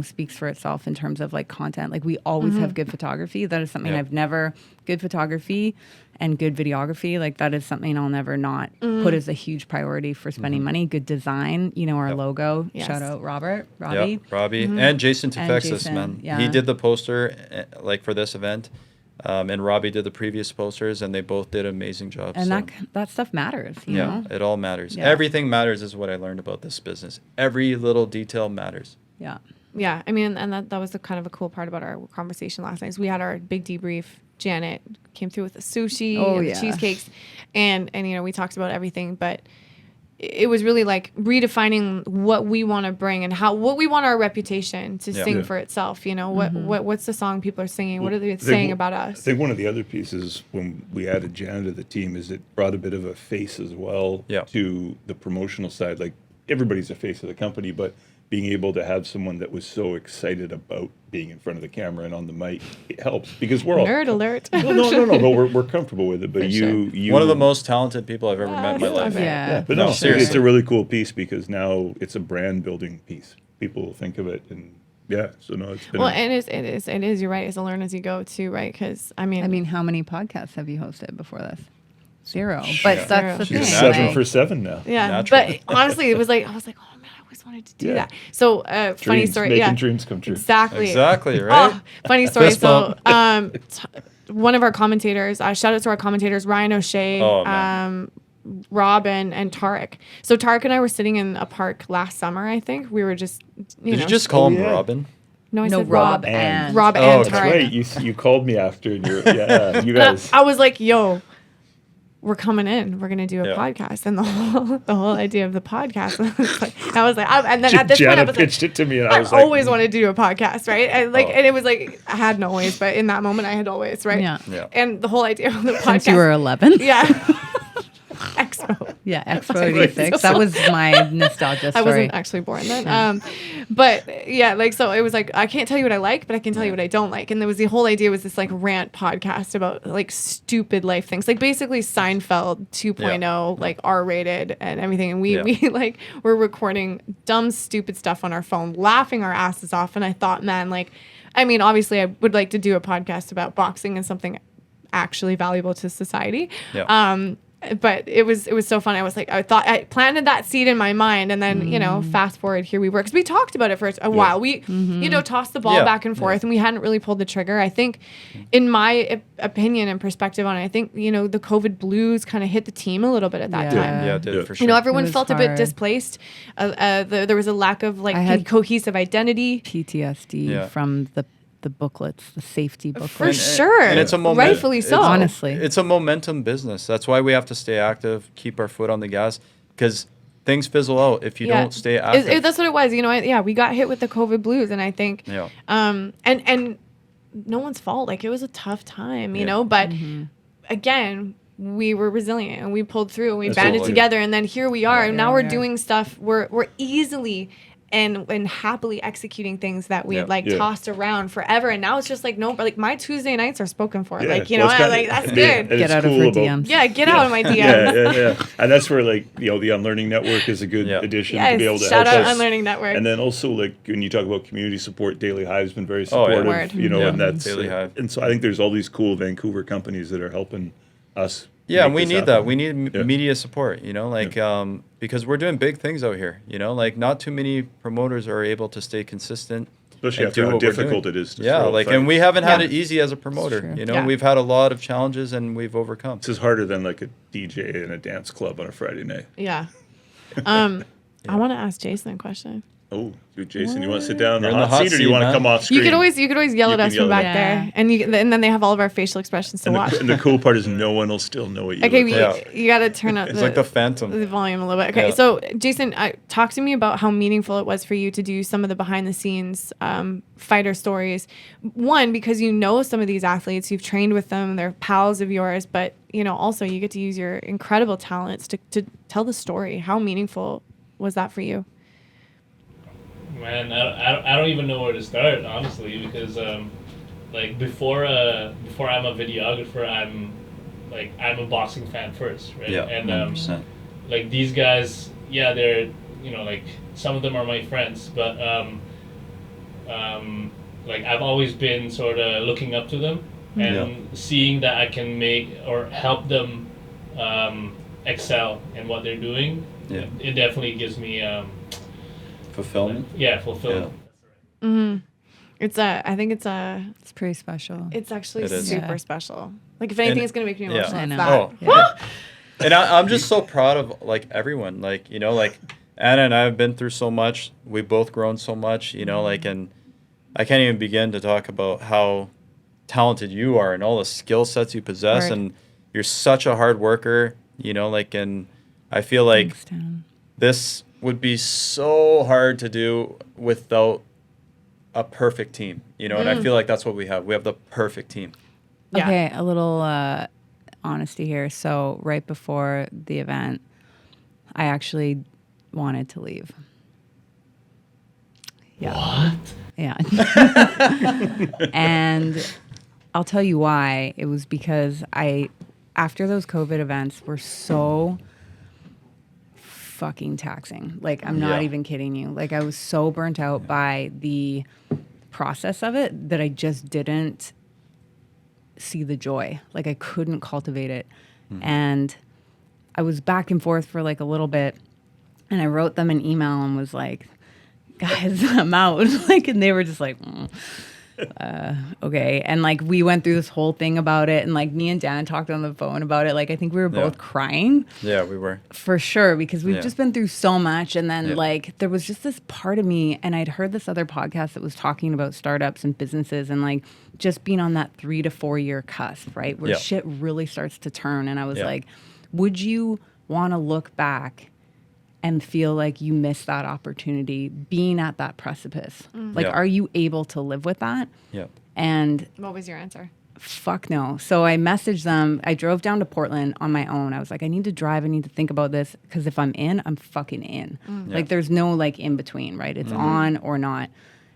speaks for itself in terms of like content. Like we always have good photography. That is something I've never good photography and good videography. Like that is something I'll never not put as a huge priority for spending money. Good design, our logo. Yes. Shout out Robbie. Yeah, Robbie and Jason Tefexis, Jason, man. yeah. He did the poster like for this event, and Robbie did the previous posters, and they both did amazing jobs. And so. that stuff matters, you know? It all matters. Yeah. Everything matters is what I learned about this business. Every little detail matters. Yeah. Yeah, I mean, and that was the kind of a cool part about our conversation last night. Is we had our big debrief. Janet came through with the sushi and the cheesecakes, and we talked about everything, but it was really like redefining what we want to bring and what we want our reputation to sing for itself. What's the song people are singing? What are they saying about us? I think one of the other pieces when we added Jana to the team is it brought a bit of a face as well to the promotional side. Like everybody's a face of the company, but being able to have someone that was so excited about being in front of the camera and on the mic, it helps because we're all Nerd alert. no, but we're comfortable with it. But you one of the most talented people I've ever met in my life. Yeah. but no, seriously. it's a really cool piece because now it's a brand building piece. People think of it, and it's been. Well, and it is. You're right. It's a learn as you go too, right? Because I mean, how many podcasts have you hosted before this? 0. But that's the She's thing. 7 like- for 7 now. yeah. Naturally. But honestly, it was like I was like, oh man, I always wanted to do that. So funny story. Making dreams come true. Exactly, right? Oh, funny story. Fist So, bump. one of our commentators, shout out to our commentators, Ryan O'Shea, Oh, man. Rob, and Tarek. So Tarek and I were sitting in a park last summer. I think we were just, Did you just call him yeah. Robin? No, I No, said Rob Rob and. Rob Oh, and that's Tarek. right. You called me after, and you guys. I was like, yo. we're coming in. We're gonna do a Yeah. podcast, and the whole idea of the podcast. I was like, and then at this point, I Jana was pitched like, it to me, and I I was like, always wanted to do a podcast, right? And Oh. and it was like I hadn't always, but in that moment, I had always, right? Yeah. Yeah. And the whole idea of the podcast. Since you were 11. yeah. Expo. Yeah, Expo Like, 86. That was my nostalgia story. I wasn't actually born then. But yeah, like, so it was like, I can't tell you what I like, but I can tell you what I don't like. And there was the whole idea was this like rant podcast about like stupid life things, like basically Seinfeld 2.0, like R-rated and everything. And we like, we're recording dumb, stupid stuff on our phone, laughing our asses off. And I thought, man, like, I mean, obviously I would like to do a podcast about boxing and something actually valuable to society. Yeah. But it was so fun. I was like, I thought I planted that seed in my mind, and then fast forward, here we were, because we talked about it for a while. We tossed the ball back and forth, and we hadn't really pulled the trigger. I think, in my opinion and perspective on it, I think the COVID blues kind of hit the team a little bit at that time. Yeah, it did for sure. Everyone felt a bit hard. displaced. There was a lack of like I had cohesive identity. PTSD from the booklets, the safety booklets. For sure. And it's a moment. Rightfully so. Honestly. It's a momentum business. That's why we have to stay active, keep our foot on the gas, because things fizzle out if you don't stay active. That's what it was. We got hit with the COVID blues, and I think, and no one's fault. Like, it was a tough time, but again, we were resilient and we pulled through and we banded together, and then here we are, and now we're doing stuff. We're easily and happily executing things that we had tossed around forever, and now it's just like, no, but like my Tuesday nights are spoken for. Like, that's good. Get out of her DMs. Yeah, get out of my DMs. Yeah. And that's where like the Unlearning Network is a good addition to be able to shout help out us. Unlearning Network. And then also like when you talk about community support, Daily Hive's been very supportive. And that's Daily Hive. And so I think there's all these cool Vancouver companies that are helping us. Yeah, and make we this need happen. that. We need media support, because we're doing big things out here, like not too many promoters are able to stay consistent. Especially after how difficult it is to throw a fight. and we haven't had it easy as a promoter, True. we've had a lot of challenges and we've overcome. This is harder than like a DJ in a dance club on a Friday night. Yeah. I want to ask Jason a question. Oh, dude, Jason, you want to sit down in You're the hot seat, or do you want to come off screen? You could always yell at us from back at there, and then they have all of our facial expressions to watch. And the cool part is no one will still know what you Okay, look like. you got to turn up It's like the Phantom. the volume a little bit. Okay, Yeah. so Jason, talk to me about how meaningful it was for you to do some of the behind the scenes fighter stories. One, because some of these athletes, you've trained with them, they're pals of yours, but also you get to use your incredible talents to tell the story. How meaningful was that for you? Man, I don't even know where to start, honestly, because like before I'm a videographer, I'm a boxing fan first, right? Yeah, And 100%. like these guys, they're like some of them are my friends, but like I've always been sort of looking up to them and seeing that I can make or help them excel in what they're doing. Yeah. It definitely gives me Fulfillment. fulfillment. It's I think it's pretty special. it's actually It is. super Yeah. special. Like, if anything is gonna make me emotional, I it's know. that. Oh. And I'm just so proud of like everyone, like Anna and I have been through so much. We've both grown so much, and I can't even begin to talk about how talented you are and all the skill sets you possess. Word. And you're such a hard worker, and I feel like Thanks, Dan. this would be so hard to do without a perfect team, and I feel like that's what we have. We have the perfect team. Yeah. Okay, a little honesty here. So right before the event, I actually wanted to leave. Yeah. What? Yeah. And I'll tell you why. It was because after those COVID events were so fucking taxing. Like, I'm not even kidding you. Like, I was so burnt out by the process of it that I just didn't see the joy. Like, I couldn't cultivate it. And I was back and forth for like a little bit, and I wrote them an email and was like, guys, I'm out. Like, and they were just like, okay. And like, we went through this whole thing about it, and like me and Dan talked on the phone about it. Like, I think we were both crying. Yeah, we were. For sure, because we've just been through so much. And then like, there was just this part of me, and I'd heard this other podcast that was talking about startups and businesses and like just being on that 3 to 4 year cusp, right? Where shit really starts to turn. And I was like, would you want to look back and feel like you missed that opportunity being at that precipice? Like, Yeah. are you able to live with that? Yeah. And What was your answer? fuck no. So I messaged them. I drove down to Portland on my own. I was like, I need to drive. I need to think about this, because if I'm in, I'm fucking in. Yeah. Like, there's no like in between, right? It's on or not.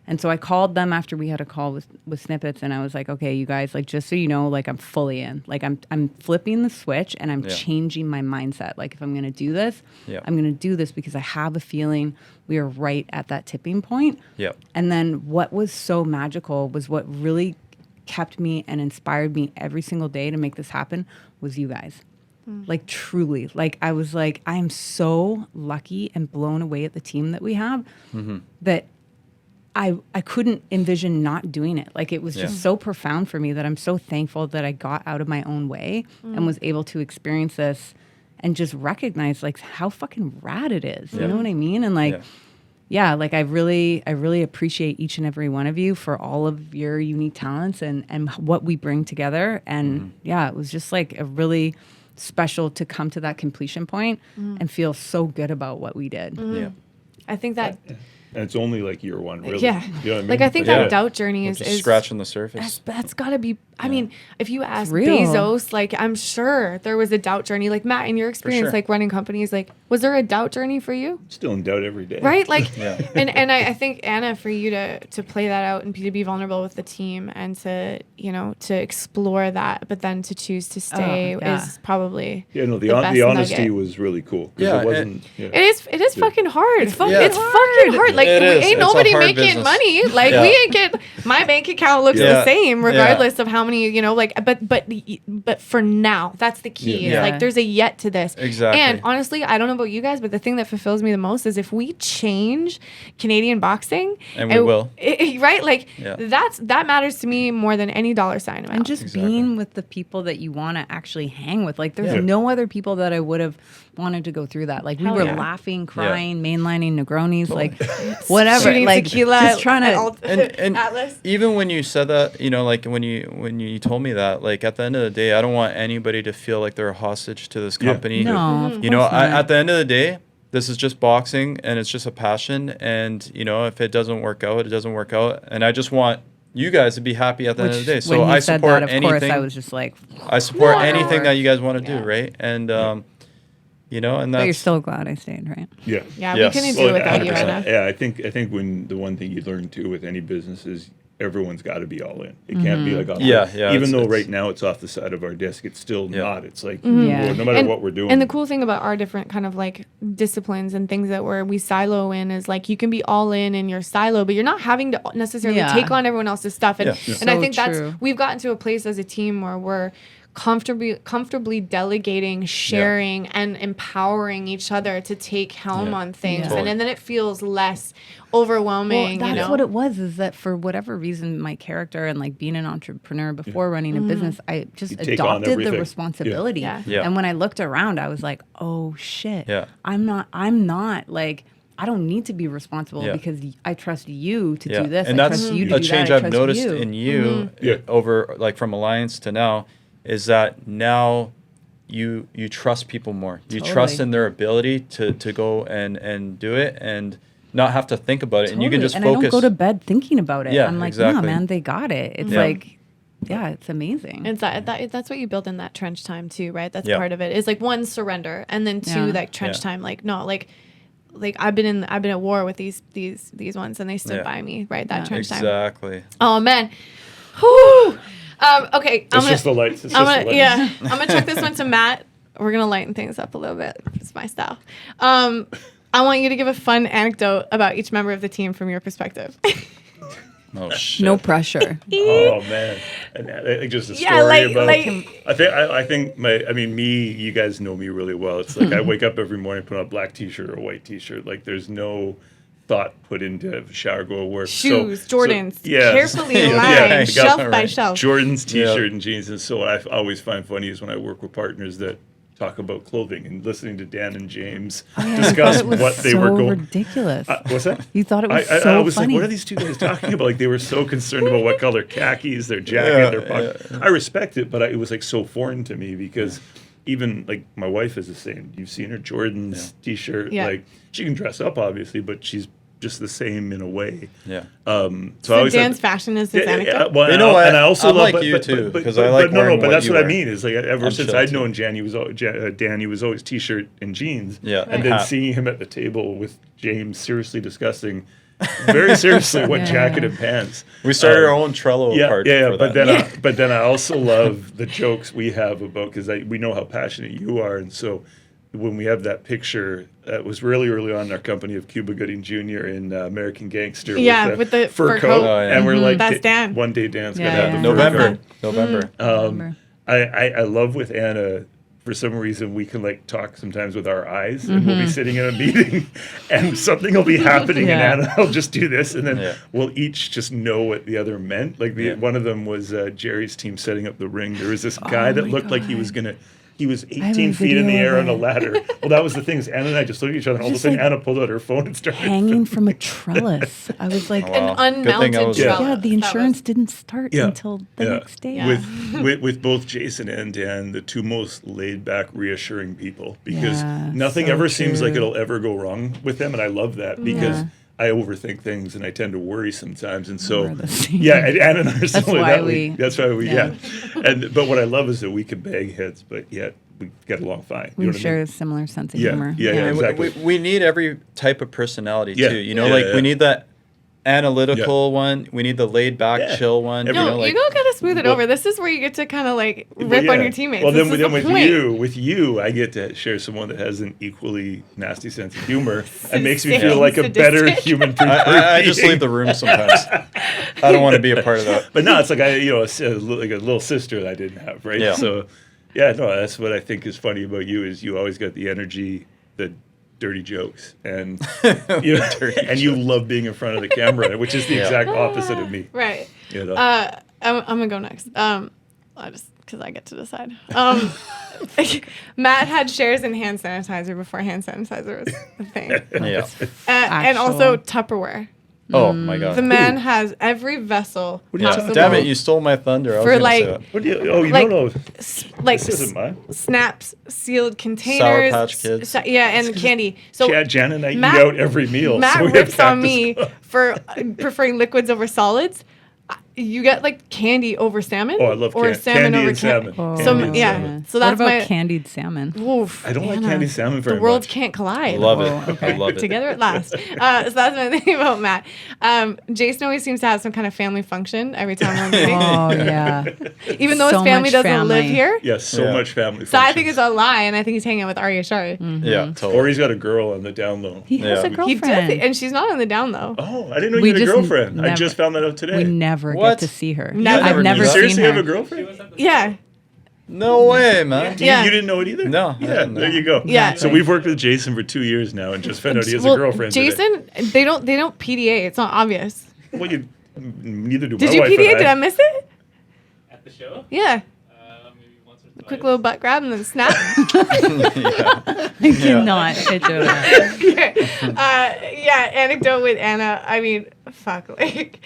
And so I called them after we had a call with Snippets, and I was like, okay, you guys, like, just so you know, like, I'm fully in. Like, I'm flipping the switch, and I'm changing my mindset. Like, if I'm going to do this, I'm going to do this because I have a feeling we are right at that tipping point. Yeah. And then what was so magical was what really kept me and inspired me every single day to make this happen was you guys. Like, truly. Like, I was like, I am so lucky and blown away at the team that we have that I couldn't envision not doing it. Like, it was just so profound for me that I'm so thankful that I got out of my own way and was able to experience this and just recognize like how fucking rad it is. You know what I mean? And like, like I really appreciate each and every one of you for all of your unique talents and what we bring together. And it was just like a really special to come to that completion point and feel so good about what we did. Yeah. I think that And it's only like year one, really. Yeah. You know what I mean? Like, I think that doubt journey is scratching the surface. that's got to be. I mean, if you ask real. Bezos, like, I'm sure there was a doubt journey. Like, Matt, in your experience, sure. like running companies, like, was there a doubt journey for you? Still in doubt every day. Right? Like, Yeah. and I think, Anna, for you to play that out and to be vulnerable with the team and to, you know, to explore that, but then to choose to stay is probably Yeah, no, the best honesty nugget. was really cool. 'Cause Yeah, it wasn't. Yeah. It is fucking hard. It's fucking fucking hard. Like, It is. ain't It's a nobody hard making business. money. Like, Yeah. we ain't get, my bank account looks the Yeah. same Yeah. regardless of how many, you know, like, but for now, that's the key. Yeah. It's like, there's a yet to this. Exactly. And honestly, I don't know about you guys, but the thing that fulfills me the most is if we change Canadian boxing, And we will. right? Like, Yeah. that matters to me more than any dollar sign amount. And just being with the people that you want to actually hang with. Like, there's Yeah. no other people that I would have wanted to go through that. Like, we Hell were yeah. laughing, crying, mainlining Negronis, like, whatever. Shooting Like, tequila just trying to. and Atlas. even when you said that, you know, like when you told me that, like at the end of the day, I don't want anybody to feel like they're a hostage to this Yeah. company. No, of You know, course not. at the end of the day, this is just boxing and it's just a passion. And, you know, if it doesn't work out, it doesn't work out. And I just want you guys to be happy at the end of the day. So when he I said support that, of anything. course, I was just like, I support No. anything that you guys want to Yeah. do, right? And, you know, and but you're that's still glad I stayed, right? Yeah. Yeah, Yes. we couldn't do it without you, 100%. Anna. Yeah, I think the one thing you learn too with any business is everyone's got to be all in. It can't be like off Yeah, the- yeah, Even it's- though it's- right now it's off the side of our desk, it's still Yeah. not. It's like Yeah. no matter what we're doing. And the cool thing about our different kind of like disciplines and things that we silo in is like you can be all in your silo, but you're not having to necessarily Yeah. take on everyone else's stuff. And Yeah. Yeah. and I So think that's true. we've gotten to a place as a team where we're comfortably delegating, sharing, and empowering each other to take helm Yeah. on things, Yeah. Totally. and then it feels less overwhelming. Well, that's you know, what it was, is that for whatever reason, my character and like being an entrepreneur before running a business, I just You take on adopted the everything. responsibility. Yeah. Yeah. And when I looked around, I was like, oh shit. Yeah. I'm not like, I don't need to be responsible Yeah. because I trust you to yeah. do this. And I that's trust you a to do change that. I I've trust noticed you. in you Yeah. over like from Alliance to now is that now you trust people more. You trust Totally. in their ability to go and do it and not have to think about it. And you can Totally. just and focus. I don't go to bed thinking about it. Yeah, I'm like, exactly. no, man, they got it. It's Yeah. like, yeah, it's amazing. it's that's what you build in that trench time too, right? That's Yeah. part of it. Is like one, surrender, and then two, Yeah. like trench Yeah. time. Like no, like I've been at war with these ones, and they stood Yeah. by me, right? That Yeah. trench time. Exactly. Oh man. Whew. Okay, it's just the lights. It's I'm just the gonna, lights. yeah, I'm gonna chuck this one to Matt. We're gonna lighten things up a little bit. It's my style. I want you to give a fun anecdote about each member of the team from your perspective. Oh shit. No pressure. Oh man, and like just a story Yeah, like- about. like- I think me. You guys know me really well. It's like I wake up every morning, put on a black t-shirt or a white t-shirt. Like there's no thought put into shower, go to work. Shoes, Jordans, yeah, carefully Yeah, aligned, I got shelf that by right. shelf. Jordan's t-shirt Yeah. and jeans. And so what I always find funny is when I work with partners that talk about clothing and listening to Dan and James discuss It was what they so were going. ridiculous. What's that? You thought it was I so was funny. like, what are these two guys talking about? Like they were so concerned about what color khakis, their jacket, Yeah, their pocket. I respect it, but it was like so foreign to me because even like my wife is the same. You've seen her Jordan's T-shirt. Yeah. Like she can dress up obviously, but she's just the same in a way. Yeah. So I So always Dan's fashion is his anecdote. well, You know what? and I also I'm love, like you too, because I like but wearing but what that's you what I wear. mean is like ever I'm since chill, I'd too. known Dan, he was always T-shirt and jeans. Yeah, and and then hat. seeing him at the table with James seriously discussing, very seriously, what jacket and pants. We started our own Trello card for but that. then I also love the jokes we have about because we know how passionate you are, and so when we have that picture that was really early on in our company of Cuba Gooding Jr. in American Gangster, with the fur coat. Oh, yeah. and we're like, That's Dan. one day Dan's Yeah, gonna have yeah. the fur coat. November. Remember. I love with Anna. For some reason, we can like talk sometimes with our eyes, and we'll be sitting in a meeting, and something will be happening, Yeah. and Anna will just do this, and then Yeah. we'll each just know what the other meant. Like one of them was Jerry's team setting up the ring. There was this guy that my looked like he was God. gonna. He was have 18 a feet in the video air of on a it. ladder. Well, that was the thing. Is Anna and I just looked at each other, and all of a Just sudden like Anna pulled out her phone and started Hanging from a trellis. I was like, Oh, wow. An Good thing I unmounted was- trellis. yeah, the That insurance was- didn't start until the next day. Yeah. with both Jason and Dan, the two most laid back, reassuring people, because Yeah, nothing so ever seems like true. it'll ever go wrong with them, and I love that because Yeah. I overthink things and I tend to worry sometimes, and so We're the same. yeah, and Anna and I are similar why that way. we- That's why we yeah. and but what I love is that we can bang heads, but yet we get along fine. We You know what I share mean? a similar sense of Yeah, humor. yeah, yeah, And exactly. we need every type of personality Yeah. too. You know, Yeah, like yeah. we need that analytical one. We need the laid back, Yeah. chill one. Every- you No, know, like, you don't gotta smooth it Well- over. This is where you get to kind of like Well, rip on yeah. your teammates. Well, This then, is then the with point. you, I get to share someone that has an equally nasty sense of humor and makes me Sadistic. feel like a better Sadistic. human being. I just leave the room sometimes. I don't want to be a part of that. But no, it's like like a little sister that I didn't have, right? Yeah. So, yeah, no, that's what I think is funny about you is you always got the energy, the dirty jokes, and you know, and you love being in front of the camera, which is the exact opposite of me. Right. You know? I'm gonna go next. I just because I get to decide. Matt had shares in hand sanitizer before hand sanitizer was a thing, Yeah. and also Tupperware. Oh my god. The man has every vessel What are you possible. talking Damn it! You stole my thunder. I was For, gonna like, say that. What do you? Oh, you like, don't know. Like This isn't mine. snaps, sealed containers, Patch Kids. yeah, and candy. So Yeah, Jana and I eat Matt- out every meal. Matt so we have rips on back to me school. for preferring liquids over solids. You get like candy over salmon. Oh, I love or salmon candy over and salmon. Oh, So Candy and yeah, salmon. so what that's about my. candied salmon? Oof, I don't like Anna. candy salmon very The worlds much. can't collide. Love it. Oh, okay. I love it. Together at last. So that's my thing about Matt. Jason always seems to have some kind of family function every time we're meeting, Oh yeah. even though so his family much doesn't live family. here. Yes, so Yeah. much family. So I think functions. it's a lie, and I think he's hanging out with Arya Shari. Yeah, totally. Or he's got a girl on the down low. He has Yeah. a He girlfriend. does, and she's not on the down low. Oh, I didn't know We you had a just girlfriend. I never- just found that out today. we never What? get to see her. Never. I've Never never knew you that. seen seriously her. have a girlfriend? Yeah, No way, man. Yeah. You didn't know it either? No, I Yeah, didn't know. there you go. Yeah. So we've worked with Jason for 2 years now and just found out he has a girlfriend. today. Jason, they don't PDA. It's not obvious. Well, neither do Did my you wife PDA? and Did I miss it? At the show? Yeah. Maybe once or twice. Quick little butt grab and then snap. Yeah. I cannot picture that. Yeah, anecdote with Anna. I mean, fuck, like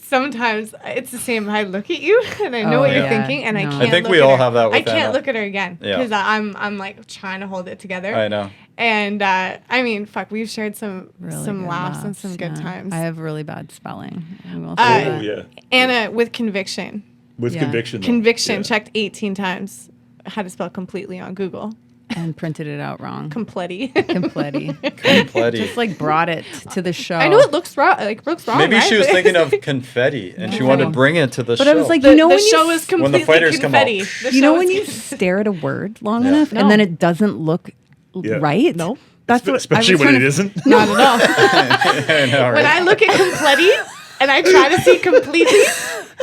sometimes it's the same. I look at you and I know Oh, what you're yeah. thinking, and I No. can't. I think look we at all her. have that with I can't Anna. look at her again Yeah. because I'm like trying to hold it together. I know. And I mean, fuck, we've shared some Really some good laughs and some good yeah. times. I have really bad spelling. I will Uh, say Oh, that. yeah. Anna with conviction. With Yeah. conviction. though. Conviction Yeah. checked 18 times. How to spell completely on Google. And printed it out wrong. Complety. Completely. Plenty. Just like brought it to the show. I know it looks wrong. Like looks wrong. Maybe right? she was But- thinking of confetti and she wanted to bring it to the But show. I was like, The, you know the when show you is s- completely When the fighters come out. confetti. The you know show when is you confetti. stare at a word long Yeah. enough No. and then it doesn't look Yeah. right? No. That's what Especially I was when trying it to- isn't. Not at all. I know, When right? I look at completi and I try to see completely,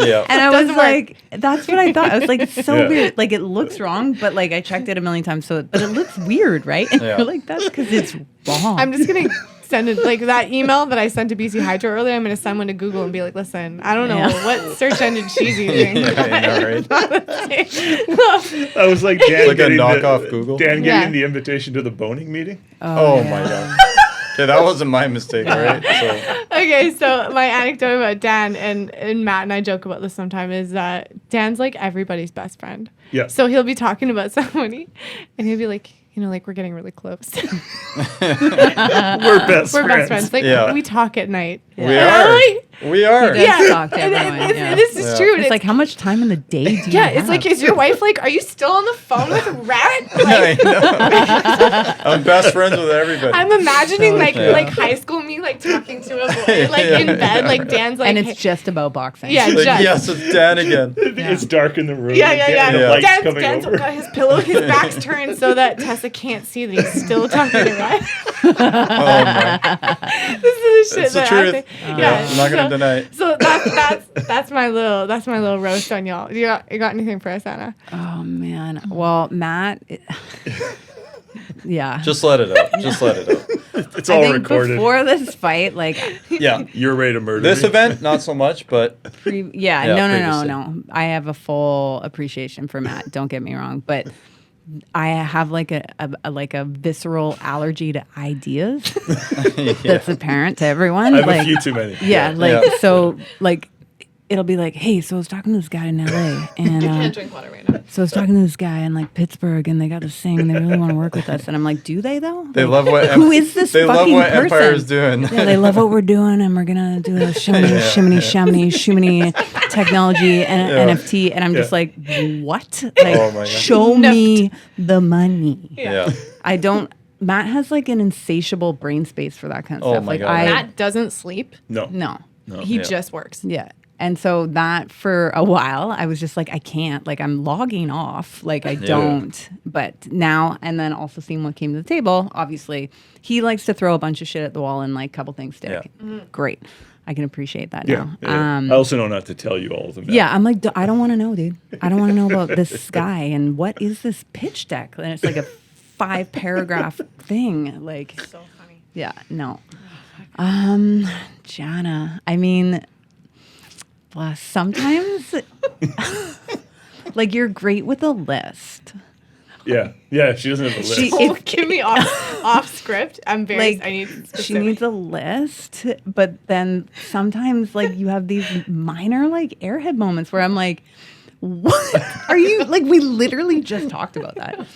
Yeah. And I Doesn't was work. like, that's what I thought. I was like, it's so Yeah. weird. Like it looks wrong, but like I checked it a million times, but it looks weird, right? And Yeah. you're like, that's because it's wrong. I'm just gonna send it like that email that I sent to BC Hydro earlier. I'm gonna send one to Google and be like, listen, I don't know Yeah. what search engine she's using. Yeah, I know, right? I was like Dan Like a getting knockoff Google? Dan getting Yeah. the invitation to the boning meeting. Oh my god. Yeah, that wasn't my mistake, right? So Okay, so my anecdote about Dan and Matt and I joke about this sometime is that Dan's like everybody's best friend. Yeah. So he'll be talking about somebody, and he'll be like, like we're getting really close. We're best We're friends. best friends. Like Yeah. we talk at night. we And are. I'm like, We are. He does talk to and everyone. Yeah. this is Yeah. true. and It's like, how much time in the day do you yeah, have? it's like, is your wife like, are you still on the phone with Rat? I know. I'm best friends with everybody. I'm imagining like Yeah. like high school me like talking to a boy like in bed, like Dan's like, and it's just about boxing. Yeah. Like, just- yes, it's Dan again. It's dark in the room. yeah, you yeah, get yeah. the Yeah. lights Dan's, coming Dan's over. got his pillow, his back's turned so that Tessa can't see that he's still talking to Rat. Oh my. This is the shit It's the that truth. I Yeah, I'm not gonna deny it. So that's my little roast on y'all. You got anything for us, Anna? Oh man. Well, Matt. Yeah. Just let it out. Just let it out. It's I all think recorded. before this fight, like, Yeah. You're ready to murder This me. event, not so much, but yeah, Yeah, no. previously. I have a full appreciation for Matt. Don't get me wrong, but I have like a visceral allergy to ideas that's apparent to everyone. I have like, a few too many. yeah, like Yeah. so, like it'll be like, hey, so I was talking to this guy in LA, and Can't drink water right now. so I was talking to this guy in like Pittsburgh, and they got this thing, and they really want to work with us, and I'm like, do they though? they Like, love what who is this They love fucking what person? Empire is doing. Yeah, they love what we're doing, and we're gonna do a shimmy technology and Yeah. NFT, and I'm just Yeah. like, what? Like, Oh my God. show me the money. Yeah. I don't. Matt has like an insatiable brain space for that kind of Oh stuff. my Like God. Matt doesn't sleep. No. no, He Yeah. just works. yeah. And so that for a while, I was just like, I can't. Like, I'm logging off. Like, I don't. But now, and then also seeing what came to the table, obviously, he likes to throw a bunch of shit at the wall and like couple things stick. Yeah. Great. I can appreciate that Yeah. now. yeah. I also know not to tell you all of them. Yeah, I'm like, I don't want to know, dude. I don't want to know about this guy and what is this pitch deck? And it's like a 5-paragraph thing. Like, So funny. yeah, no. Jana, I mean, sometimes, like, you're great with a list. Yeah. Yeah. She doesn't have a list. She- Oh, If- give me off script. I'm very. Like, I need. she Specific. needs a list, but then sometimes, like, you have these minor, like, airhead moments where I'm like, what are you, like, we literally just talked about that.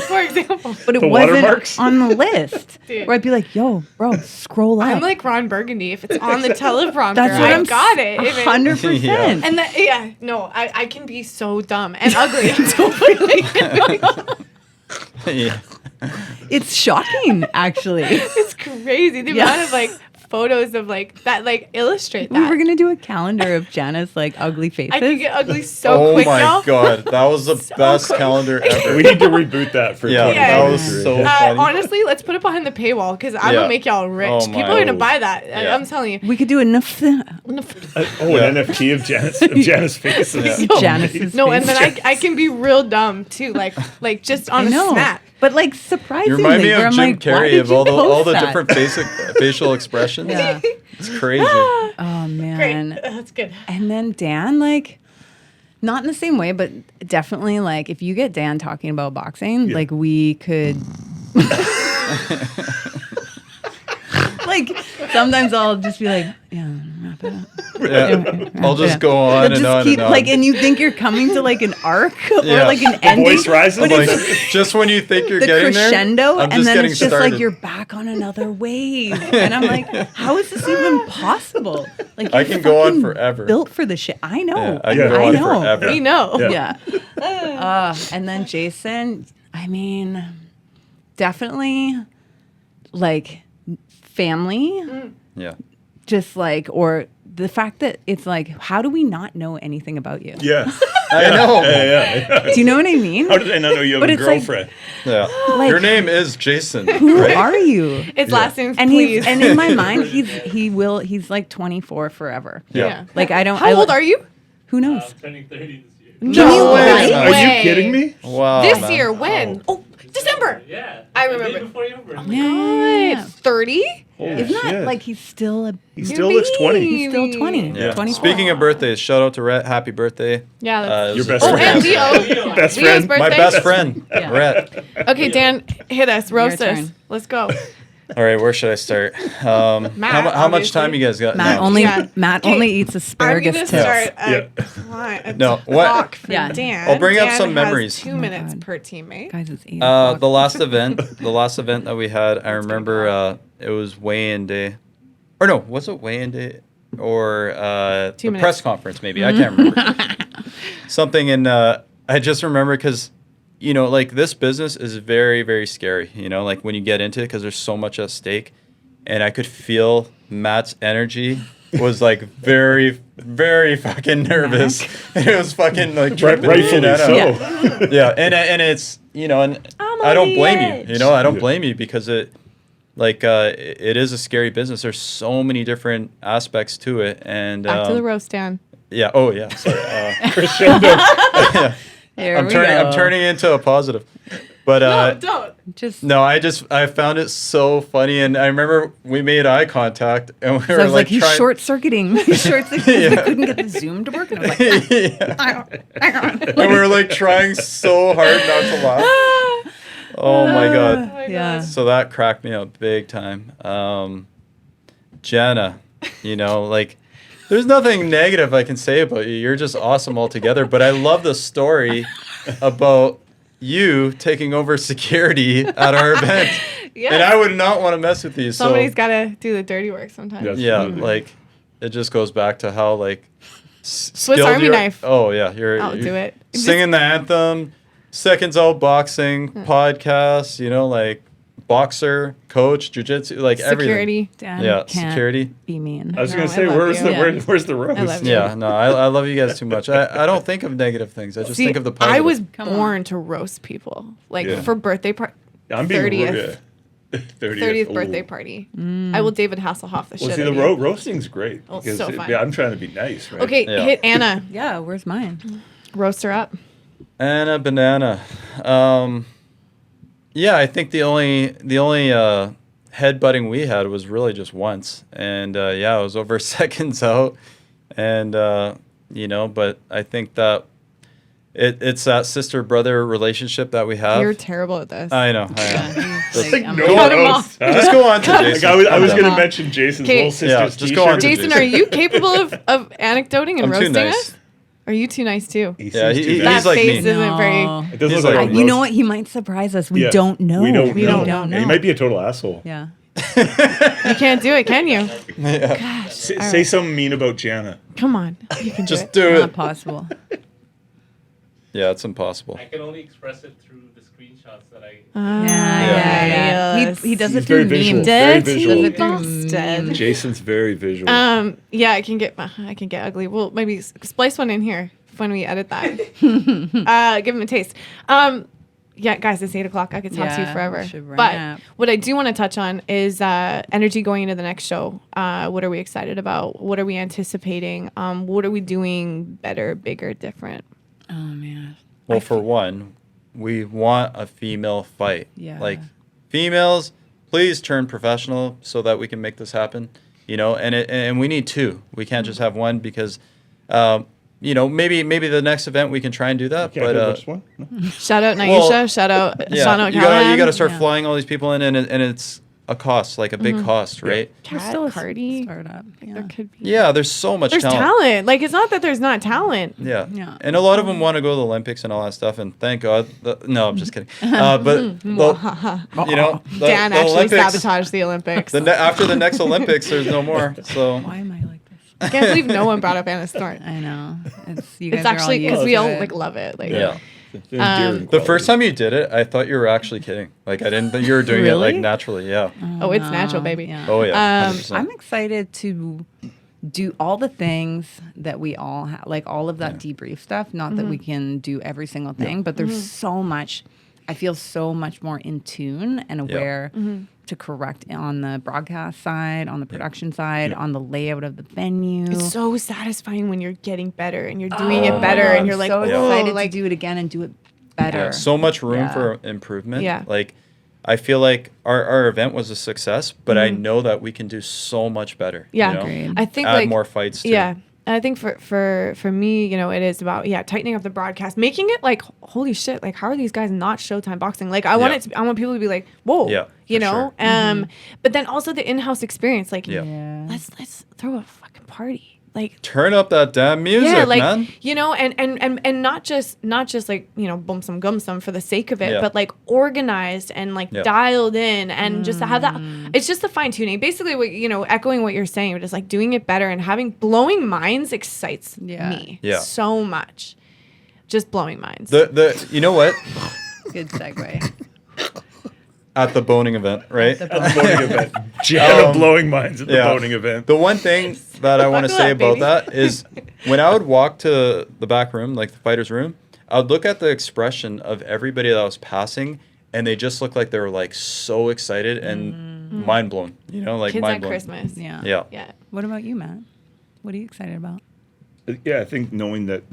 For example, But it The wasn't watermarks? on the list. Dude. Where I'd be like, yo, bro, scroll up. I'm like Ron Burgundy. If it's on the teleprompter, That's what I I'm got it. If it- 100%. Yeah. And that, yeah, no, I can be so dumb and ugly. Totally. Yeah. It's shocking, actually. It's crazy the Yeah. amount of like photos of like that like illustrate We that. were going to do a calendar of Jana's like ugly faces. I could get ugly so Oh quick, my y'all. God. That was the So best quick. calendar ever. we need to reboot that for Yeah, that was 2023. so funny. Honestly, let's put it behind the paywall because I'm Yeah. gonna make y'all rich. Oh my People are gonna God. buy that. Yeah. I'm telling you. We could do enough. Oh, Yeah. an NFT of Janice faces. Yeah. Oh, Janice's No, and face. then I can be real dumb too, like just on I know. a snap. But like You surprisingly, remind me where of I'm Jim like, why Carrey did of you all post the that? different facial expressions. Yeah. It's crazy. Oh Great, man. that's good. And then Dan, like, not in the same way, but definitely like if you get Dan talking about boxing, Yeah. like we could. Like sometimes I'll just be like, yeah, wrap it up. Yeah. I'll just Yeah. go on But and just on keep and on. like, and you think you're coming to like an arc or Yeah. like an The ending. voice rises. but like, it's just when you think you're the getting crescendo, there, I'm and just then getting it's just started. like you're back on another wave, and I'm like, how is this even possible? Like I you're can go on fucking forever. Built for this shit. I know. Yeah, I can go I on know. forever. We know. Yeah. Yeah. And then Jason, I mean, definitely like family, Yeah. just like, or the fact that it's like, how do we not know anything about you? Yeah. I know. Yeah. Do you know what I mean? How did I not know you have But a it's like- girlfriend? Yeah. Like- Your name is Jason. Who right? are you? It's last names, And please. he's, and in my mind, he's like 24 forever. Yeah. Like I don't. How old are you? Who knows? I'm turning 30 this year. No way. Are way. you kidding me? Wow. This man. year, when? Oh, December. Yeah. I the day remember. before your birthday. Yeah. 30? Holy Isn't that shit. like he's still a He still looks 20. he's still 20. Yeah. 24. Speaking of birthdays, shout out to Rhett. Happy birthday. Yeah. It Your was best his Oh, friend. birthday. and Leo. Best Leo's friend. birthday. My best friend, Yeah. Rhett. Okay, Dan, hit us. Roast Your us. turn. Let's go. All right, where should I start? How much time you guys got? Matt No. only Yeah. Matt Okay, only eats I'm asparagus gonna tips. start a No, what- clock for Yeah. Dan. I'll bring up Dan some has memories. 2 Oh my minutes God. per teammate. Guys, it's 8 The o'clock. last event that we had, I remember it was weigh-in day, or no, was it weigh-in day or 2 the minutes. press conference? Maybe I can't remember. Something, and I just remember because like this business is very, very scary. Like when you get into it, because there's so much at stake, and I could feel Matt's energy was like very, very fucking nervous. It was fucking like dripping. Rightfully so. Yeah, and it's and I don't blame you. I don't blame you because it is a scary business. There's so many different aspects to it, and Back to the roast, Dan. yeah. Oh yeah. Sorry. Crescendo. Here I'm we turning. go. I'm turning into a positive, but Don't. Just no. I found it so funny, and I remember we made eye contact, and we so I were was like, he's trying. short circuiting. He's short circuiting. I couldn't get the Zoom to work. And I was like, Yeah. hang on. And we were like trying so hard not to laugh. Oh my god. Yeah. So that cracked me up big time. Jana, there's nothing negative I can say about you. You're just awesome altogether. But I love the story about you taking over security at our event. Yeah. And I would not want to mess with you. Somebody's So got to do the dirty work sometimes. Yes. yeah, Absolutely. it just goes back to how Swiss skilled Army you are. knife. Oh yeah, you're I'll do it. Singing the anthem, seconds out boxing, podcast, boxer, coach, jujitsu, everything. Security. Dan Yeah, can't security. be mean. I was No, gonna I say, love where's you. the Yeah. where's the roast? I love you. Yeah, no, I love you guys too much. I don't think of negative things. I just See, think of the positive. I was Come on. born to roast people. Yeah. For birthday party. I'm being 30th. 30th birthday Ooh. party. I will David Hasselhoff the Well, shit see, out the of you. roasting's great. Oh, because so fun. Yeah, I'm trying to be nice, right? Okay, Yeah. hit Anna. Yeah, where's mine? Roast her up. Anna Banana. Yeah, I think the only headbutting we had was really just once, and it was over seconds out, and but I think that it's that sister brother relationship that we have. You're terrible at this. I know. Like, Like, I'm no like, Cut him roast, off. huh? Just go on to Like, Jason. I was I'm going done. to mention Jason's Okay. little sister's just go on t-shirt. to Jason, are you capable of anecdoting and I'm too roasting nice. us? Are you too nice too? He Yeah, seems he- too That he's like me. face isn't very. No. It does He's look like like a me. You know roast. what? He might surprise us. We Yeah. don't know. We don't We know. don't know. He might be a total asshole. Yeah. You can't do it, can you? Yeah. Gosh. Say something mean about Jana. Come on. You can Just do it. do Not it. possible. Yeah, it's impossible. I can only express it through the screenshots that I. Yeah. He does He's it through very visual. memes. Very Dirty visual. Does it through bastard. memes. Jason's very visual. Yeah, I can get ugly. Well, maybe splice one in here when we edit that. Give him a taste. Yeah, guys, it's 8:00. I could talk to you Yeah, forever. we should But wrap. what I do want to touch on is energy going into the next show. What are we excited about? What are we anticipating? What are we doing better, bigger, different? Oh man. Well, for one, we want a female fight. Yeah. Like, females, please turn professional so that we can make this happen. And we need two. We can't just have one because, maybe the next event we can try and do that. Can't But do just one? No? Shout out Naisha. Well, shout out yeah, Shana you O'Callaghan. gotta start Yeah. flying all these people in, and it's a cost, like a big cost, right? We're Kat, still a Cardi. startup. Yeah. There could be. Yeah, there's so much There's talent. Like, it's not that there's not talent. Yeah. Yeah. And a lot of them want to go to the Olympics and all that stuff, and thank God. No, I'm just kidding. But the Dan actually Olympics, sabotaged the Olympics. after the next Olympics, there's no more. So Why am I like this? I can't believe no one brought up Anna Snort. I know. You guys It's are actually all because we used all to it. like love it. Like, yeah. It's endearing The quality. first time you did it, I thought you were actually kidding. Like, I didn't think you were doing it like Really? naturally. Yeah. Oh, it's no. natural, baby. Yeah. Oh yeah. 100%. I'm excited to do all the things that we all have, like all of that debrief stuff. Not that we can do every single thing, but there's so much. I feel so much more in tune and aware to correct on the broadcast side, on the production side, on the layout of the venue. It's so satisfying when you're getting better and you're doing it better and you're like, so oh, excited like, to do it again and do it better. Yeah, so much room Yeah. for improvement. Yeah. Like, I feel like our event was a success, but I know that we can do so much better. yeah. You know? Agreed. I think Add like more fights too. Yeah. And I think for me, it is about tightening up the broadcast, making it like holy shit, like how are these guys not Showtime boxing? Like I want Yeah. it to, I want people to be like, whoa, Yeah. you For know? sure. But then also the in-house experience, like, Yeah. let's throw a fucking party. Like, Turn up that damn music, yeah, like, man. you know, and not just like, you know, bum some gum some for the sake of it, Yeah. but like organized and like Yeah. dialed in and just to have that. It's just the fine tuning. Basically, what, you know, echoing what you're saying, just like doing it better and having blowing minds excites me Yeah. so much. Just blowing minds. You know what? Good segue. At the boning event, right? The Boning event. Jana blowing minds at the boning event. The one thing that I want to Buckle say up, about baby. that is when I would walk to the back room, like the fighter's room, I would look at the expression of everybody that was passing, and they just looked like they were like so excited and mind blown. You know, like Kids mind on blown. Christmas. Yeah. Yeah. Yeah. What about you, Matt? What are you excited about? Yeah, I think knowing that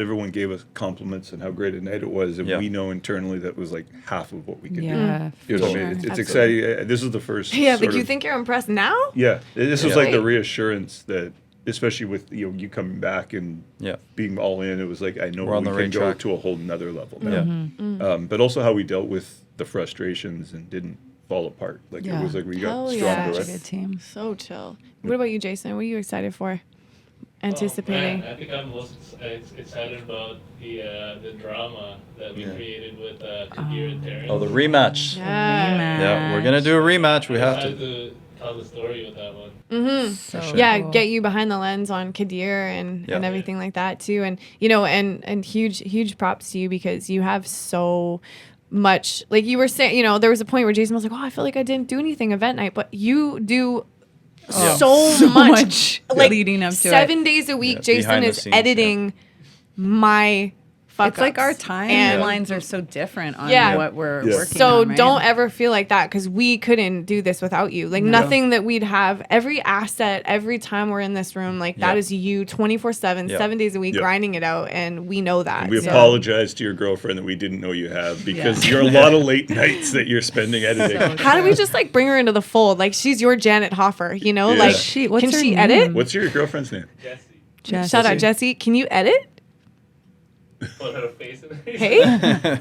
everyone gave us compliments and how great a night it was, and Yeah. we know internally that was like half of what we could do. Yeah. You know what I mean? It's exciting. This is the first. Yeah, sort like you of- think you're impressed now? Yeah, this was Yeah. like the reassurance that, especially with you coming back and Yeah. being all in, it was like I know We're on we the can right go track. to a whole nother level Yeah. now. But also how we dealt with the frustrations and didn't fall apart. Like Yeah. it was like we Hell got yeah. stronger. Such a right? good team. So chill. What about you, Jason? What are you excited for? Anticipating. Oh, man, I think I'm most excited about the drama that we Yeah. created with Kadir and Terrence. Oh, the rematch. Yeah. Yeah, we're gonna do a rematch. We have Excited to. to tell the story with that one. So Yeah, cool. get you behind the lens on Kadir and Yeah. everything like that too. And you know, and huge props to you because you have so much, like you were saying, you know, there was a point where Jason was like, oh, I feel like I didn't do anything event night, but you do Yeah. so much like leading up to 7 days a week. Yeah, Jason behind the is scenes, editing my fuck It's like our ups. timelines are so different on Yeah. what we're Yeah. working So on. Right? don't ever feel like that because we couldn't do this without you. Like nothing that we'd have, every asset, every time we're in this room, like that Yeah. is you 24/7, Yeah. 7 days a week, Yeah. grinding it out, and we know that. We So- apologize to your girlfriend that we didn't know you have because you're a lot of late nights that you're spending editing. So How do we just like bring her into the fold? Like she's your Janet Hoffer, you know? Yeah. Like What's can her she name? edit? What's your girlfriend's name? Jesse, Jesse. Shout out Jesse. Can you edit? put her face in it. Hey,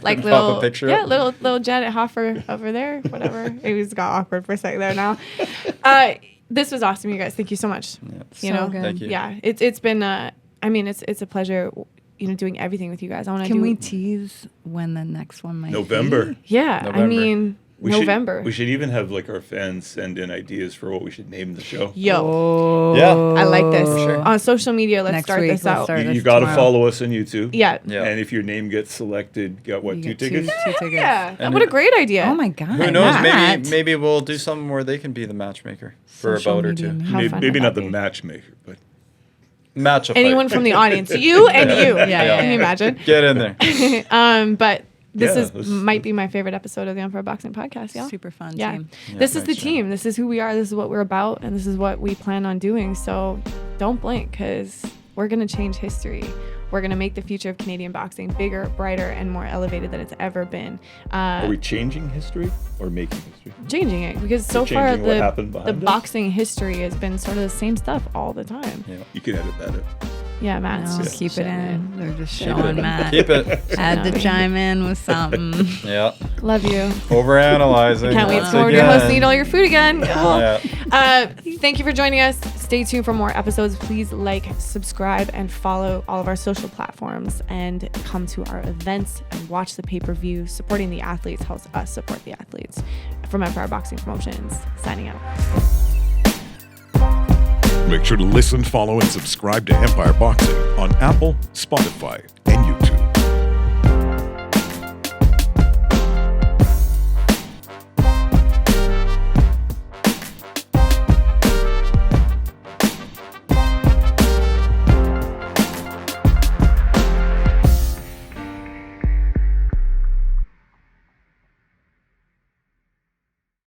like Pop a little, picture yeah, up. little Janet Hoffer over there. Whatever. It was got awkward for a second there. Now, this was awesome, you guys. Thank you so much. You So know, good. Thank you. yeah, it's been. I mean, it's a pleasure. You know, doing everything with you guys. I want to do. Can we tease when the next one might November. be? Yeah, I November. mean November. We should even have like our fans send in ideas for what we should name the show. Yo, Oh, Yeah. I like this. For sure. On social media, let's Next start week, this let's out. start. You this got to tomorrow. follow us on YouTube. Yeah. Yeah. And if your name gets selected, got what, You two get tickets? two tickets. Yeah, And what a it- great idea. Oh my god. Who knows? Matt. Maybe we'll do something where they can be the matchmaker for a Social bout or media two. man. How Maybe, fun maybe would not that the be? matchmaker, but Match a Anyone fight. from the audience, you and you. Yeah. Can you imagine? Get in there. But this Yeah, is this- might be my favorite episode of the Unfair Boxing podcast, y'all. Super fun Yeah. team. This is the thanks, Jana. team. This is who we are. This is what we're about. And this is what we plan on doing. So don't blink because we're going to change history. We're going to make the future of Canadian boxing bigger, brighter, and more elevated than it's ever been. are we changing history or making history? Changing it because so We're far changing what happened the behind us? boxing history has been sort of the same stuff all the time. Yeah. You can edit that out. Yeah, Matt's No, just keep it shitting in. They're just Keep it showing in. Matt. Keep it. Had to No. chime in with something. Yeah. Love you. Overanalyzing. Can't wait once for your host to again. eat all your food again. Cool. Yeah. Thank you for joining us. Stay tuned for more episodes. Please like, subscribe, and follow all of our social platforms and come to our events and watch the pay-per-view. Supporting the athletes helps us support the athletes. From Empire Boxing Promotions, signing out. Make sure to listen, follow, and subscribe to Empire Boxing on Apple, Spotify,